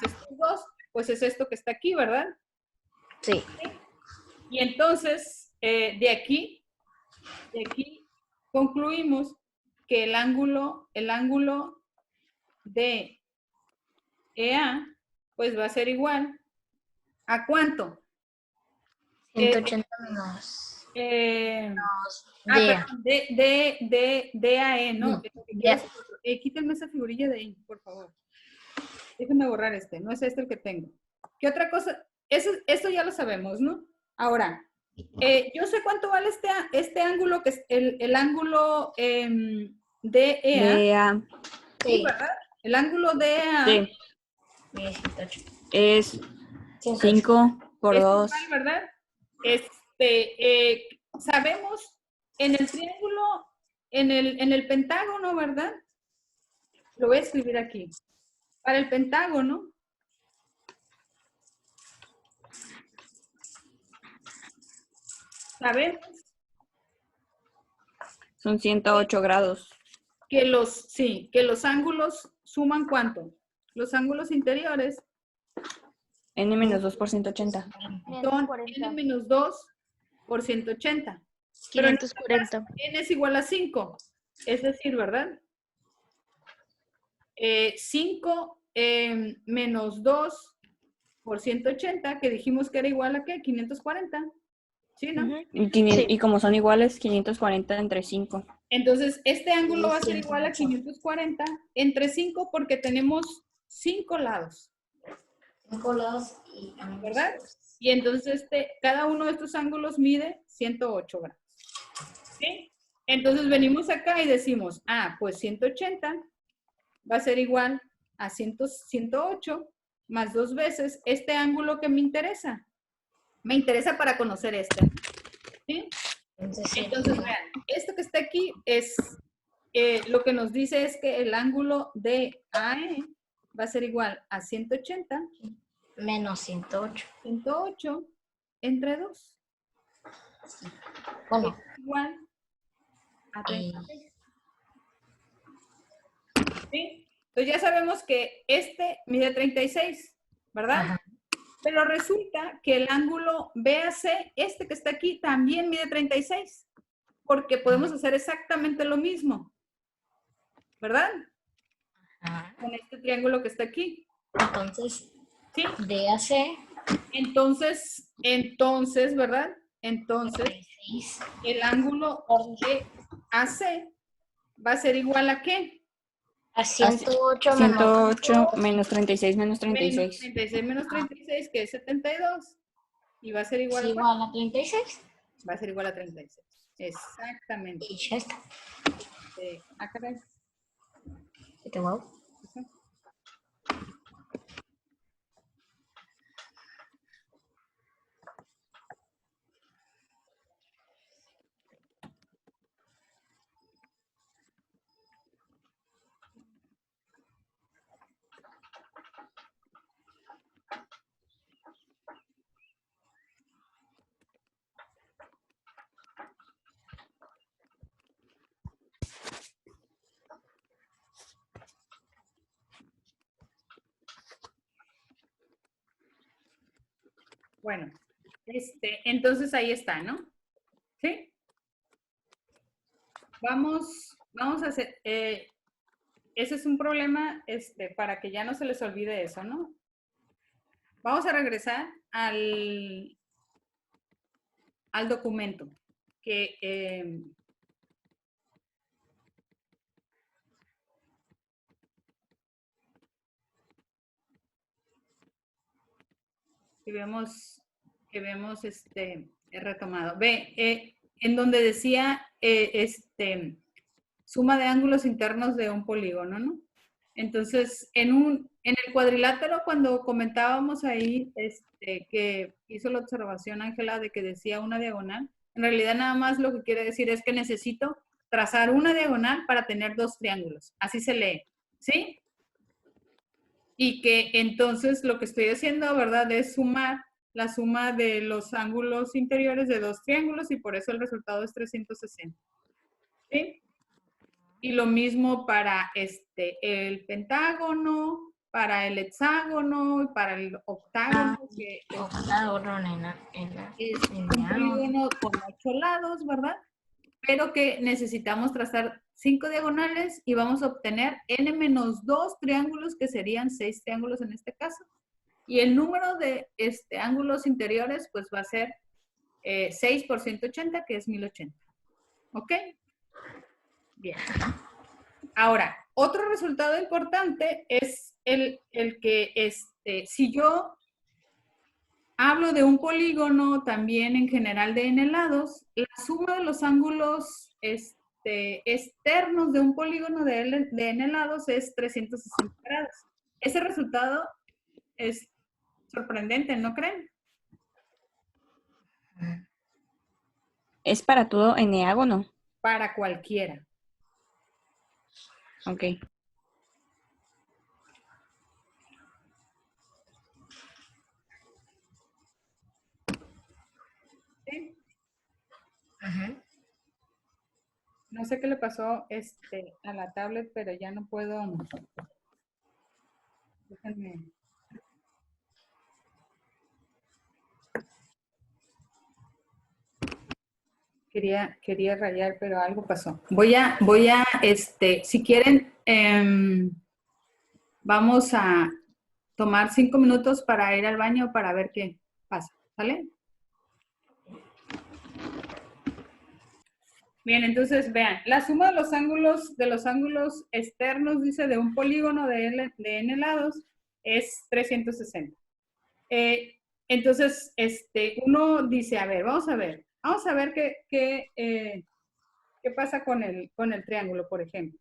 estos dos, pues es esto que está aquí, ¿verdad? Sí. Y entonces, de aquí concluimos que el ángulo de EA, pues va a ser igual. ¿A cuánto? 180 menos. Perdón, DAE, ¿no? Quítenme esa figurilla de ahí, por favor. Déjenme borrar no es este el que tengo. ¿Qué otra cosa? Esto ya lo sabemos, ¿no? Ahora, yo sé cuánto vale este ángulo, que es el ángulo DEA. Sí, ¿verdad? El ángulo DEA. Sí. Es 5 por 2. ¿Verdad? Sabemos en el triángulo, en el pentágono, ¿verdad? Lo voy a escribir aquí. Para el pentágono, sabemos. Son 108 grados. Que los ángulos suman ¿cuánto? Los ángulos interiores. N-2 por 180. Son N-2 por 180. 540. N es igual a 5. Es decir, ¿verdad? 5 menos 2 por 180, que dijimos que era igual a ¿qué? 540. ¿Sí, no? Y como son iguales, 540 entre 5. Entonces, este ángulo va a ser igual a 540 entre 5 porque tenemos 5 lados. 5 lados y ¿verdad? Y entonces cada uno de estos ángulos mide 108 grados. ¿Sí? Entonces venimos acá y decimos, pues 180 va a ser igual a 108 más 2 veces este ángulo que me interesa. Me interesa para conocer este. ¿Sí? Entonces vean, esto que está aquí es, lo que nos dice es que el ángulo de AE va a ser igual a 180 menos 108. 108 entre 2. Bueno. Es igual a 36. ¿Sí? Entonces ya sabemos que este mide 36, ¿verdad? Ajá. Pero resulta que el ángulo BAC, este que está aquí, también mide 36. porque podemos hacer exactamente lo mismo, ¿verdad? Ajá. Con este triángulo que está aquí. Entonces, ¿Sí? DAC. Entonces, ¿verdad? Entonces, el ángulo AC va a ser igual a ¿qué? A 108 108 menos 36 menos 36. 36 menos 36, que es 72. Y va a ser igual ¿Es a igual a 36? Va a ser igual a 36. Exactamente. Y ya está. Caray. ¿Qué te hago? Bueno, entonces ahí está, ¿no? ¿Sí? Vamos a hacer, ese es un problema, para que ya no se les olvide eso, ¿no? Vamos a regresar al documento que vemos retomado. Ve, en donde decía suma de ángulos internos de un polígono, ¿no? Entonces, en el cuadrilátero, cuando comentábamos ahí que hizo la observación Ángela de que decía una diagonal, en realidad nada más lo que quiere decir es que necesito trazar una diagonal para tener dos triángulos. Así se lee, ¿sí? Y que entonces lo que estoy haciendo, ¿verdad? Es sumar la suma de los ángulos interiores de dos triángulos y por eso el resultado es 360. ¿Sí? Y lo mismo para el pentágono, para el hexágono y para el octágono. Que octágono es un polígono con 8 lados, ¿verdad? Pero que necesitamos trazar 5 diagonales y vamos a obtener n-2 triángulos, que serían 6 triángulos en este caso. Y el número de ángulos interiores, pues va a ser 6 por 180, que es 1080. ¿Ok? Bien. Ahora, otro resultado importante es el que si yo hablo de un polígono también en general de n lados, la suma de los ángulos externos de un polígono de n lados es 360 grados. Ese resultado es sorprendente, ¿no creen? ¿Es para todo eneágono? Para cualquiera. Ok. ¿Sí? Ajá. No sé qué le pasó a la tablet, pero ya no puedo. Déjenme. Quería rayar, pero algo pasó. Voy a, si quieren, vamos a tomar 5 minutos para ir al baño para ver qué pasa, ¿vale? Bien, entonces vean, la suma de los ángulos externos, dice, de un polígono de n lados es 360. Entonces, uno dice, a ver, vamos a ver qué pasa con el triángulo, por ejemplo.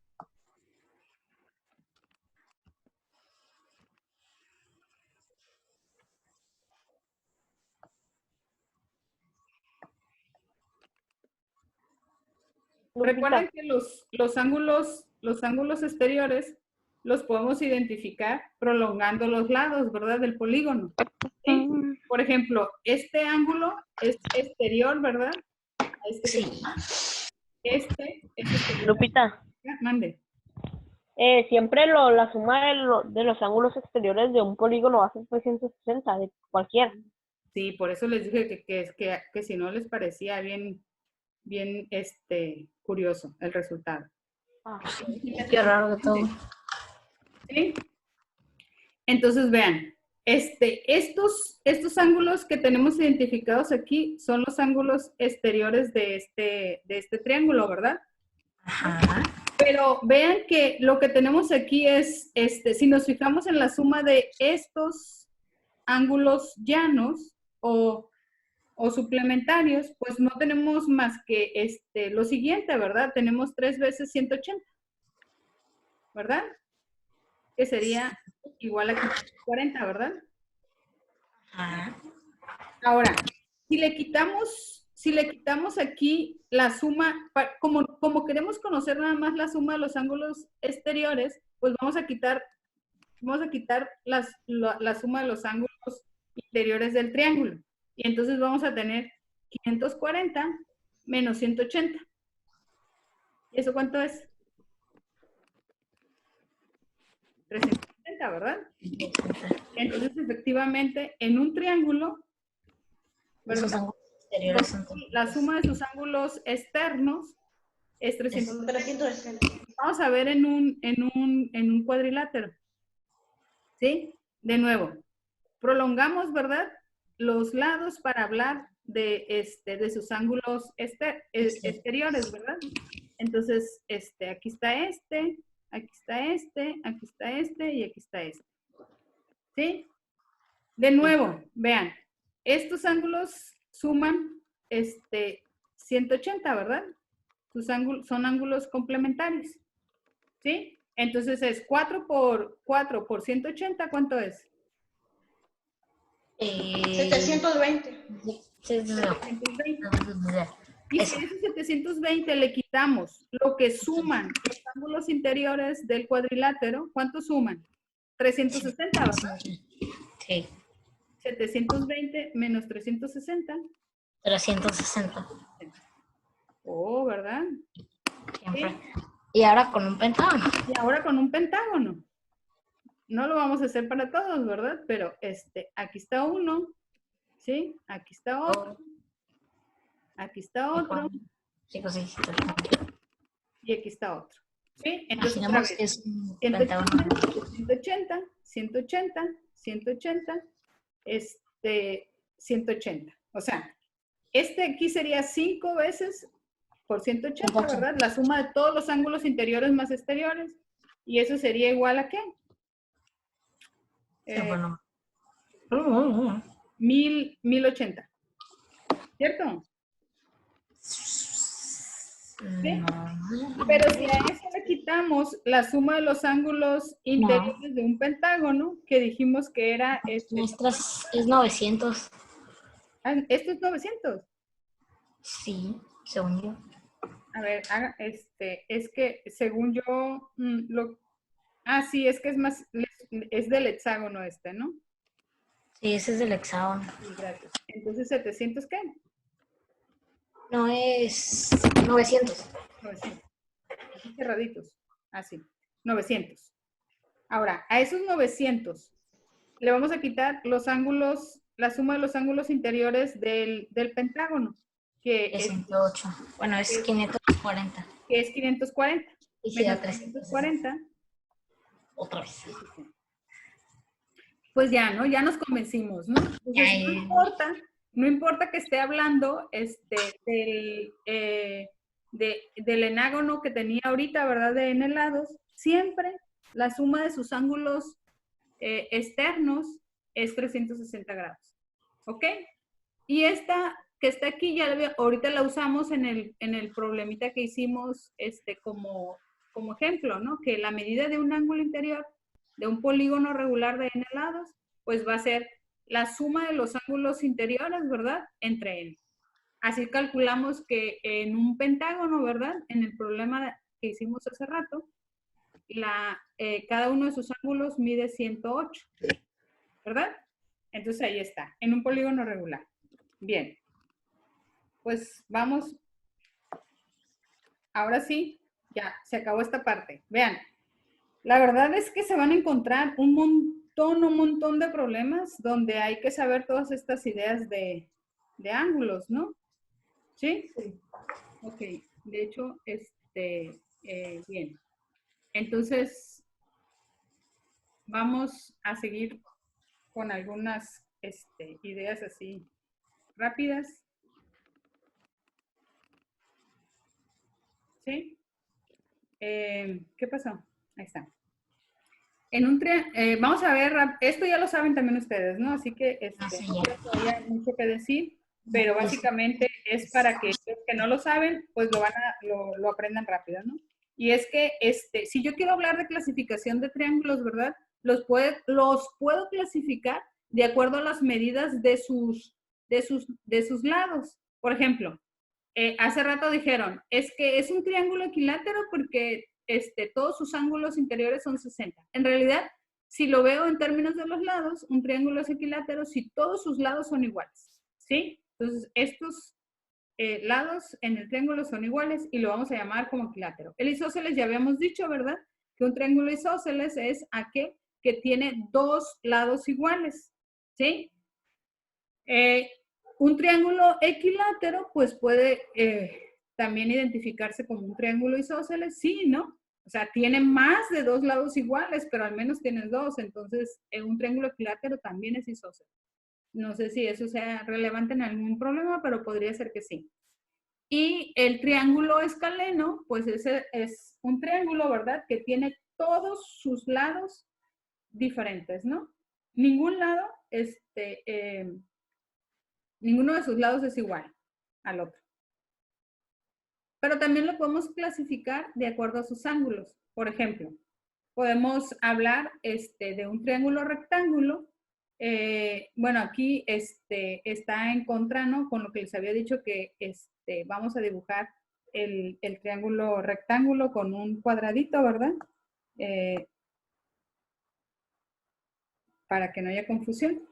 Recuerden que los ángulos exteriores los podemos identificar prolongando los lados, ¿verdad? Del polígono. ¿Sí? Por ejemplo, este ángulo es exterior, ¿verdad? Sí. Este es exterior. Lupita. Mande. Siempre la suma de los ángulos exteriores de un polígono va a ser 360, de cualquiera. Sí, por eso les dije que si no les parecía bien bien curioso el resultado. Qué raro de todo. ¿Sí? Entonces, vean, estos ángulos que tenemos identificados aquí son los ángulos exteriores de este triángulo, ¿verdad? Ajá. Pero vean que lo que tenemos aquí es, si nos fijamos en la suma de estos ángulos llanos o suplementarios, pues no tenemos más que lo siguiente, ¿verdad? Tenemos 3 veces 180, ¿verdad? Que sería igual a 40, ¿verdad? Ajá. Ahora, si le quitamos aquí la suma, como queremos conocer nada más la suma de los ángulos exteriores, pues vamos a quitar la suma de los ángulos interiores del triángulo. Y entonces vamos a tener 540 menos 180. ¿Y eso cuánto es? 360, ¿verdad? Entonces, efectivamente, en un triángulo, ¿verdad? Esos ángulos exteriores son La suma de sus ángulos externos es 360. Vamos a ver en un cuadrilátero. ¿Sí? De nuevo, prolongamos, ¿verdad? Los lados para hablar de sus ángulos exteriores, ¿verdad? Entonces, aquí está aquí está aquí está y aquí está ¿Sí? De nuevo, vean, estos ángulos suman 180, ¿verdad? Son ángulos complementarios. ¿Sí? Entonces es 4 por 180, ¿cuánto es? 720. 720. Y si a esos 720 le quitamos lo que suman los ángulos interiores del cuadrilátero, ¿cuánto suman? 360, ¿verdad? Sí. 720 menos 360. 360. Oh, ¿verdad? Siempre. ¿Sí? Y ahora con un pentágono. Y ahora con un pentágono. No lo vamos a hacer para todos, ¿verdad? Pero aquí está uno, ¿sí? Aquí está otro. Aquí está otro. Sí, pues sí. Y aquí está otro. ¿Sí? Entonces, Imaginemos que es un 180, pentágono. 180, 180, 180, 180. O sea, aquí sería 5 veces por 180, ¿verdad? La suma de todos los ángulos interiores más exteriores. Y eso sería igual a ¿qué? 1080. ¿Cierto? ¿Sí? Pero si a eso le quitamos la suma de los ángulos interiores de un pentágono, que dijimos que era... Nuestras es 900. ¿Esto es 900? Sí, según yo. A ver, es que según yo, sí, es que es más, es del hexágono ¿no? Sí, ese es del hexágono. Sí, gracias. Entonces, ¿700 qué? No, es 900. 900. Aquí cerraditos. Así. 900. Ahora, a esos 900 le vamos a quitar los ángulos, la suma de los ángulos interiores del pentágono. Que es 108. Bueno, es 540. Que es 540. Y si da 340. Otra vez. Pues ya, ¿no? Ya nos convencimos, ¿no? Entonces, no importa que esté hablando del enágono que tenía ahorita, ¿verdad? De n lados, siempre la suma de sus ángulos externos es 360 grados. ¿Ok? Y esta que está aquí, ahorita la usamos en el problemita que hicimos como ejemplo, ¿no? Que la medida de un ángulo interior de un polígono regular de n lados, pues va a ser la suma de los ángulos interiores, ¿verdad? Entre n. Así calculamos que en un pentágono, ¿verdad? En el problema que hicimos hace rato, cada uno de sus ángulos mide 108, ¿verdad? Entonces ahí está, en un polígono regular. Bien. Pues vamos. Ahora sí, ya, se acabó esta parte. Vean, la verdad es que se van a encontrar un montón de problemas donde hay que saber todas estas ideas de ángulos, ¿no? ¿Sí? Sí. Ok, de hecho, bien. Entonces, vamos a seguir con algunas ideas así rápidas. ¿Sí? ¿Qué pasó? Ahí está. Vamos a ver, esto ya lo saben también ustedes, ¿no? Así que no todavía hay mucho que decir, pero básicamente es para que los que no lo saben, pues lo aprendan rápido, ¿no? Y es que si yo quiero hablar de clasificación de triángulos, ¿verdad? Los puedo clasificar de acuerdo a las medidas de sus lados. Por ejemplo, hace rato dijeron, es que es un triángulo equilátero porque todos sus ángulos interiores son 60. En realidad, si lo veo en términos de los lados, un triángulo es equilátero si todos sus lados son iguales, ¿sí? Entonces, estos lados en el triángulo son iguales y lo vamos a llamar como equilátero. El isósceles ya habíamos dicho, ¿verdad? Que un triángulo isósceles es aquel que tiene dos lados iguales, ¿sí? Un triángulo equilátero, pues puede también identificarse como un triángulo isósceles, sí, ¿no? O sea, tiene más de dos lados iguales, pero al menos tiene dos, entonces un triángulo equilátero también es isósceles. No sé si eso sea relevante en algún problema, pero podría ser que sí. Y el triángulo escaleno, pues ese es un triángulo, ¿verdad? Que tiene todos sus lados diferentes, ¿no? Ningún lado, ninguno de sus lados es igual al otro. Pero también lo podemos clasificar de acuerdo a sus ángulos. Por ejemplo, podemos hablar de un triángulo rectángulo. Bueno, aquí está en contra, ¿no? Con lo que les había dicho que vamos a dibujar el triángulo rectángulo con un cuadradito, ¿verdad? Para que no haya confusión.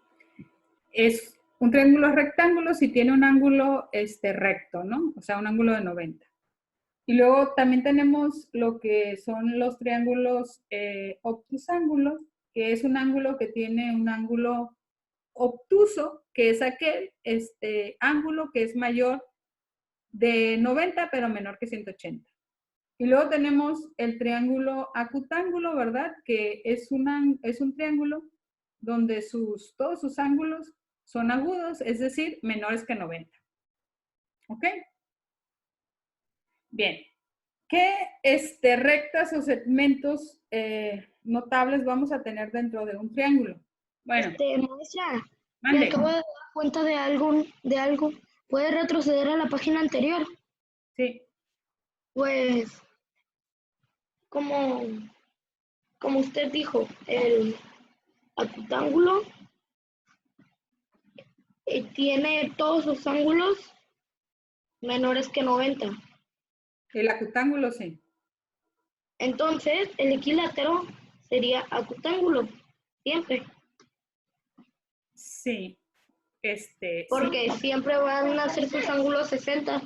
Es un triángulo rectángulo si tiene un ángulo recto, ¿no? O sea, un ángulo de 90. Y luego también tenemos lo que son los triángulos obtusángulos, que es un ángulo que tiene un ángulo obtuso, que es aquel ángulo que es mayor de 90, pero menor que 180. Y luego tenemos el triángulo acutángulo, ¿verdad? Que es un triángulo donde todos sus ángulos son agudos, es decir, menores que 90. ¿Ok? Bien. ¿Qué rectas o segmentos notables vamos a tener dentro de un triángulo? Bueno. Maestra, me acabo de dar cuenta de algo. ¿Puede retroceder a la página anterior? Sí. Pues, como usted dijo, el acutángulo tiene todos sus ángulos menores que 90. El acutángulo, sí. Entonces, el equilátero sería acutángulo, siempre. Sí. Porque sí. siempre van a ser sus ángulos 60.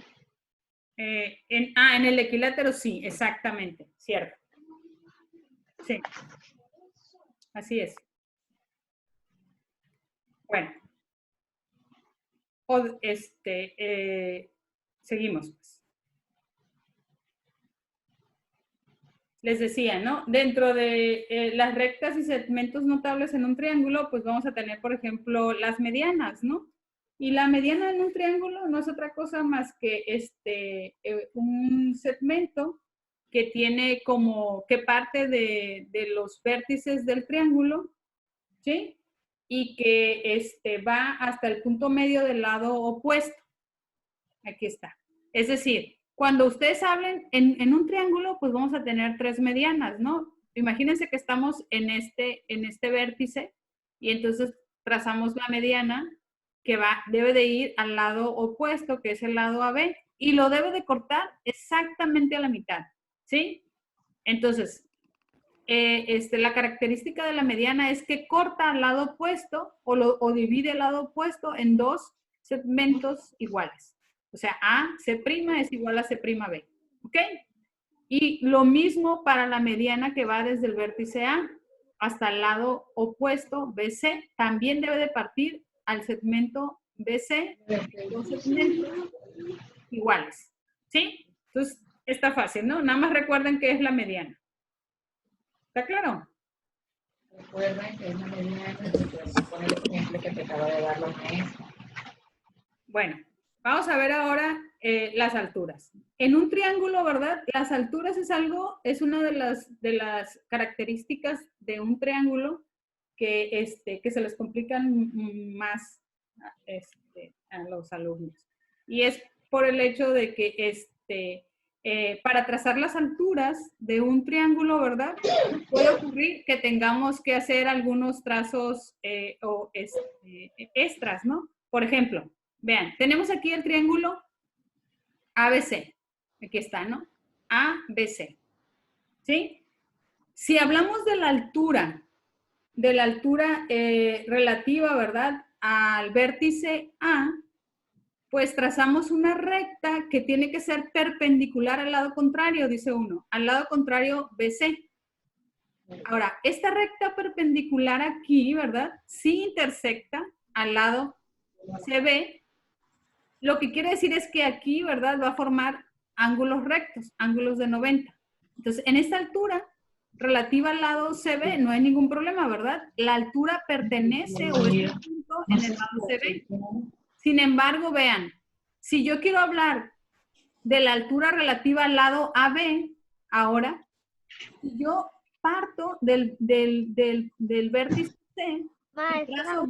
En el equilátero sí, exactamente, cierto. Sí. Así es. Bueno. Seguimos. Les decía, ¿no? Dentro de las rectas y segmentos notables en un triángulo, pues vamos a tener, por ejemplo, las medianas, ¿no? Y la mediana en un triángulo no es otra cosa más que un segmento que tiene que parte de los vértices del triángulo, ¿sí? Y que va hasta el punto medio del lado opuesto. Aquí está. Es decir, cuando ustedes hablen en un triángulo, pues vamos a tener tres medianas, ¿no? Imagínense que estamos en este vértice y entonces trazamos la mediana que debe de ir al lado opuesto, que es el lado AB, y lo debe de cortar exactamente a la mitad, ¿sí? Entonces, la característica de la mediana es que corta al lado opuesto o divide el lado opuesto en dos segmentos iguales. O sea, AC' es igual a C'B, ¿ok? Y lo mismo para la mediana que va desde el vértice A hasta el lado opuesto, BC, también debe de partir al segmento BC, dos segmentos iguales. ¿Sí? Entonces, está fácil, ¿no? Nada más recuerden que es la mediana. ¿Está claro? Recuerden que es la mediana, entonces supone el ejemplo que te acaba de dar la maestra. Bueno, vamos a ver ahora las alturas. En un triángulo, ¿verdad? Las alturas es una de las características de un triángulo que se les complican más a los alumnos. Y es por el hecho de que para trazar las alturas de un triángulo, ¿verdad? Puede ocurrir que tengamos que hacer algunos trazos extras, ¿no? Por ejemplo, vean, tenemos aquí el triángulo ABC. Aquí está, ¿no? ABC. ¿Sí? Si hablamos de la altura relativa, ¿verdad? Al vértice A, pues trazamos una recta que tiene que ser perpendicular al lado contrario, dice uno, al lado contrario BC. Ahora, esta recta perpendicular aquí, ¿verdad? Sí intersecta al lado CB. Lo que quiere decir es que aquí, ¿verdad? Va a formar ángulos rectos, ángulos de 90. Entonces, en esta altura relativa al lado CB no hay ningún problema, ¿verdad? La altura pertenece o es el punto en el lado CB. Sin embargo, vean, si yo quiero hablar de la altura relativa al lado AB, ahora, si yo parto del vértice C y trazo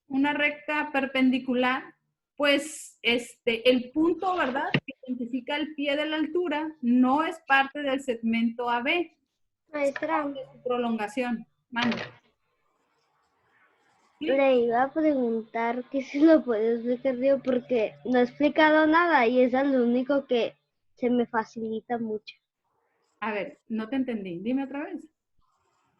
una recta perpendicular, pues el punto, ¿verdad?, que identifica el pie de la altura no es parte del segmento AB. Maestra. Es su prolongación. Mande. ¿Sí? Le iba a preguntar que si lo puede explicar yo porque no he explicado nada y es lo único que se me facilita mucho. A ver, no te entendí. Dime otra vez.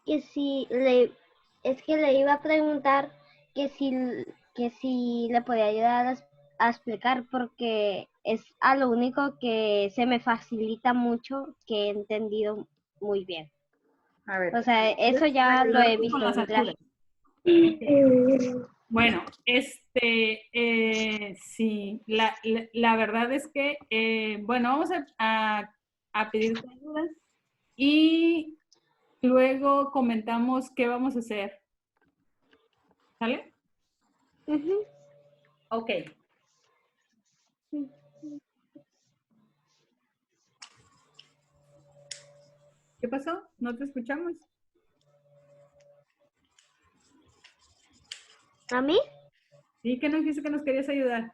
Es que le iba a preguntar que si le podía ayudar a explicar porque es a lo único que se me facilita mucho que he entendido muy bien. A ver. O sea, eso ya lo he visto en clase. Bueno, sí, la verdad es que, bueno, vamos a pedir ayudas y luego comentamos qué vamos a hacer. ¿Sale? Ok. ¿Qué pasó? ¿No te escuchamos? ¿A mí? Sí, que nos dijiste que nos querías ayudar.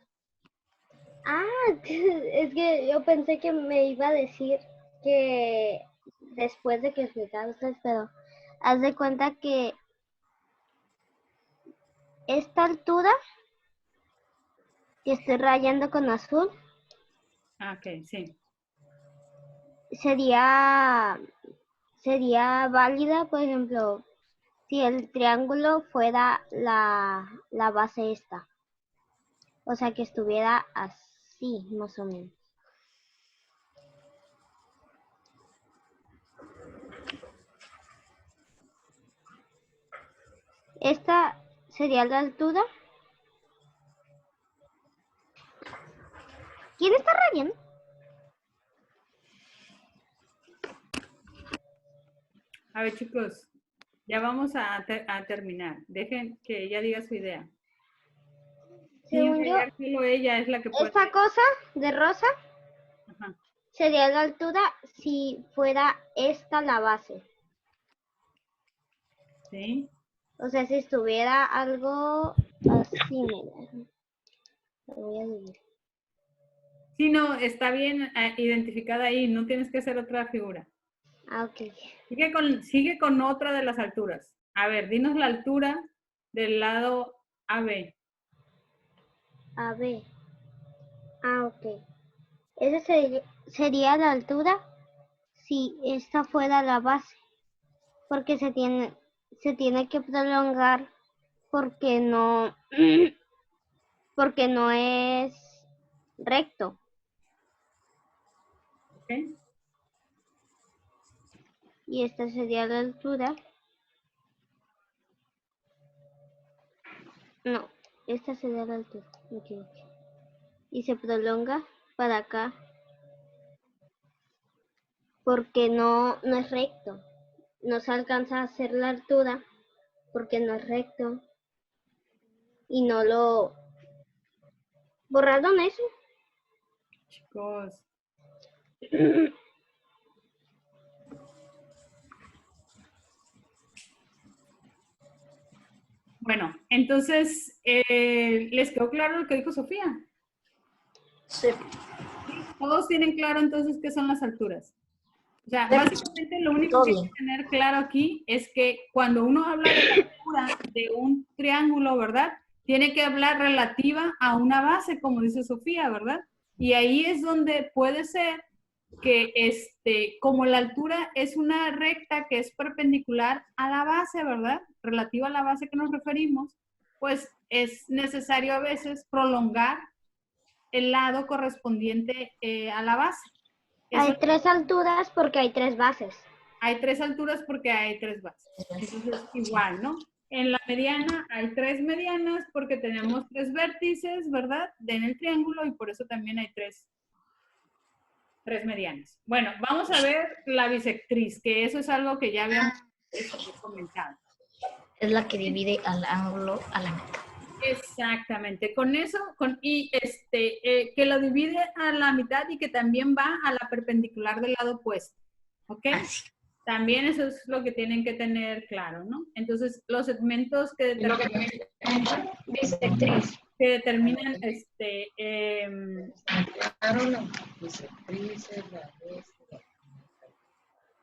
Ah, es que yo pensé que me iba a decir que después de que explicara ustedes, pero haz de cuenta que esta altura que estoy rayando con azul Ok, sí. sería válida, por ejemplo, si el triángulo fuera la base esta. O sea, que estuviera así, más o menos. Esta sería la altura. ¿Quién está rayando? A ver, chicos, ya vamos a terminar. Dejen que ella diga su idea. Según yo, solo ella es la que puede. esta cosa de rosa Ajá. sería la altura si fuera esta la base. Sí. O sea, si estuviera algo así, mira. Lo voy a dividir. Sí, no, está bien identificada ahí, no tienes que hacer otra figura. Ah, ok. Sigue con otra de las alturas. A ver, dinos la altura del lado AB. AB. Ah, ok. Esa sería la altura si esta fuera la base. Porque se tiene que prolongar porque no es recto. ¿Okay? Y esta sería la altura. No, esta sería la altura. Me equivoqué. Y se prolonga para acá porque no es recto. No se alcanza a hacer la altura porque no es recto. Y no lo... ¿Borraron eso? Chicos. Bueno, entonces, ¿les quedó claro lo que dijo Sofía? Sí. Todos tienen claro entonces qué son las alturas. O sea, básicamente lo único que hay que tener claro aquí es que cuando uno habla de la altura de un triángulo, ¿verdad? Tiene que hablar relativa a una base, como dice Sofía, ¿verdad? Y ahí es donde puede ser que como la altura es una recta que es perpendicular a la base, ¿verdad? Relativa a la base que nos referimos, pues es necesario a veces prolongar el lado correspondiente a la base. Hay 3 alturas porque hay 3 bases. Hay 3 alturas porque hay 3 bases. Entonces, igual, ¿no? En la mediana hay 3 medianas porque tenemos 3 vértices, ¿verdad? En el triángulo y por eso también hay 3 medianas. Bueno, vamos a ver la bisectriz, que eso es algo que ya habíamos comentado. Es la que divide al ángulo a la mitad. Exactamente, con eso, que lo divide a la mitad y que también va a la perpendicular del lado opuesto, ¿ok? También eso es lo que tienen que tener claro, ¿no? Entonces, los segmentos que determinan,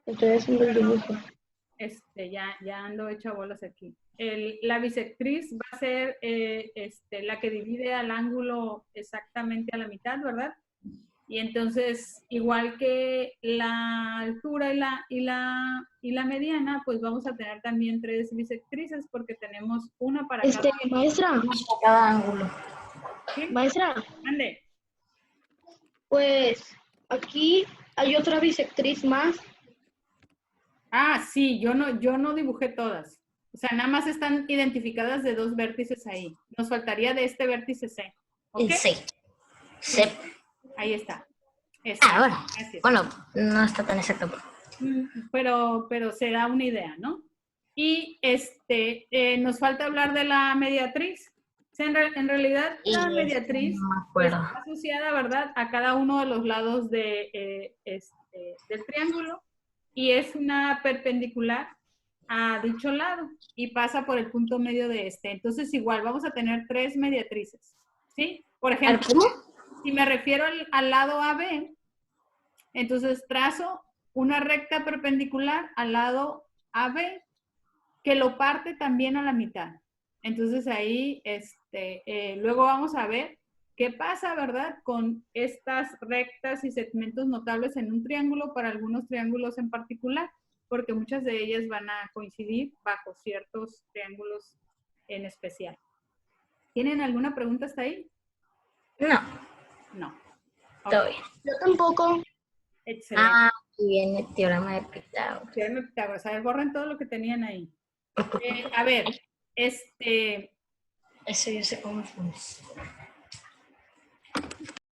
Entonces, el dibujo. Ya ando hecha bolas aquí. La bisectriz va a ser la que divide al ángulo exactamente a la mitad, ¿verdad? Y entonces, igual que la altura y la mediana, pues vamos a tener también 3 bisectrices porque tenemos una para cada Maestra. Cada ángulo. ¿Sí? Maestra. Ande. Pues aquí hay otra bisectriz más. Ah, sí, yo no dibujé todas. O sea, nada más están identificadas de 2 vértices ahí. Nos faltaría de este vértice C. ¿Ok? Sí. Sí. Ahí está. Bueno. Gracias. Bueno, no está tan exacto. Pero se da una idea, ¿no? Y nos falta hablar de la mediatriz. O sea, en realidad la mediatriz está asociada, ¿verdad?, a cada uno de los lados del triángulo y es una perpendicular a dicho lado y pasa por el punto medio de este. Entonces, igual, vamos a tener 3 mediatrices, ¿sí? Por ejemplo, si me refiero al lado AB, entonces trazo una recta perpendicular al lado AB que lo parte también a la mitad. Entonces ahí, luego vamos a ver qué pasa, ¿verdad?, con estas rectas y segmentos notables en un triángulo para algunos triángulos en particular, porque muchas de ellas van a coincidir bajo ciertos triángulos en especial. ¿Tienen alguna pregunta hasta ahí? No. Todo bien. Yo tampoco. Excelente. Y viene el teorema de Pitágoras. Teorema de Pitágoras. A ver, borren todo lo que tenían ahí. A ver, Eso yo sé cómo funciona.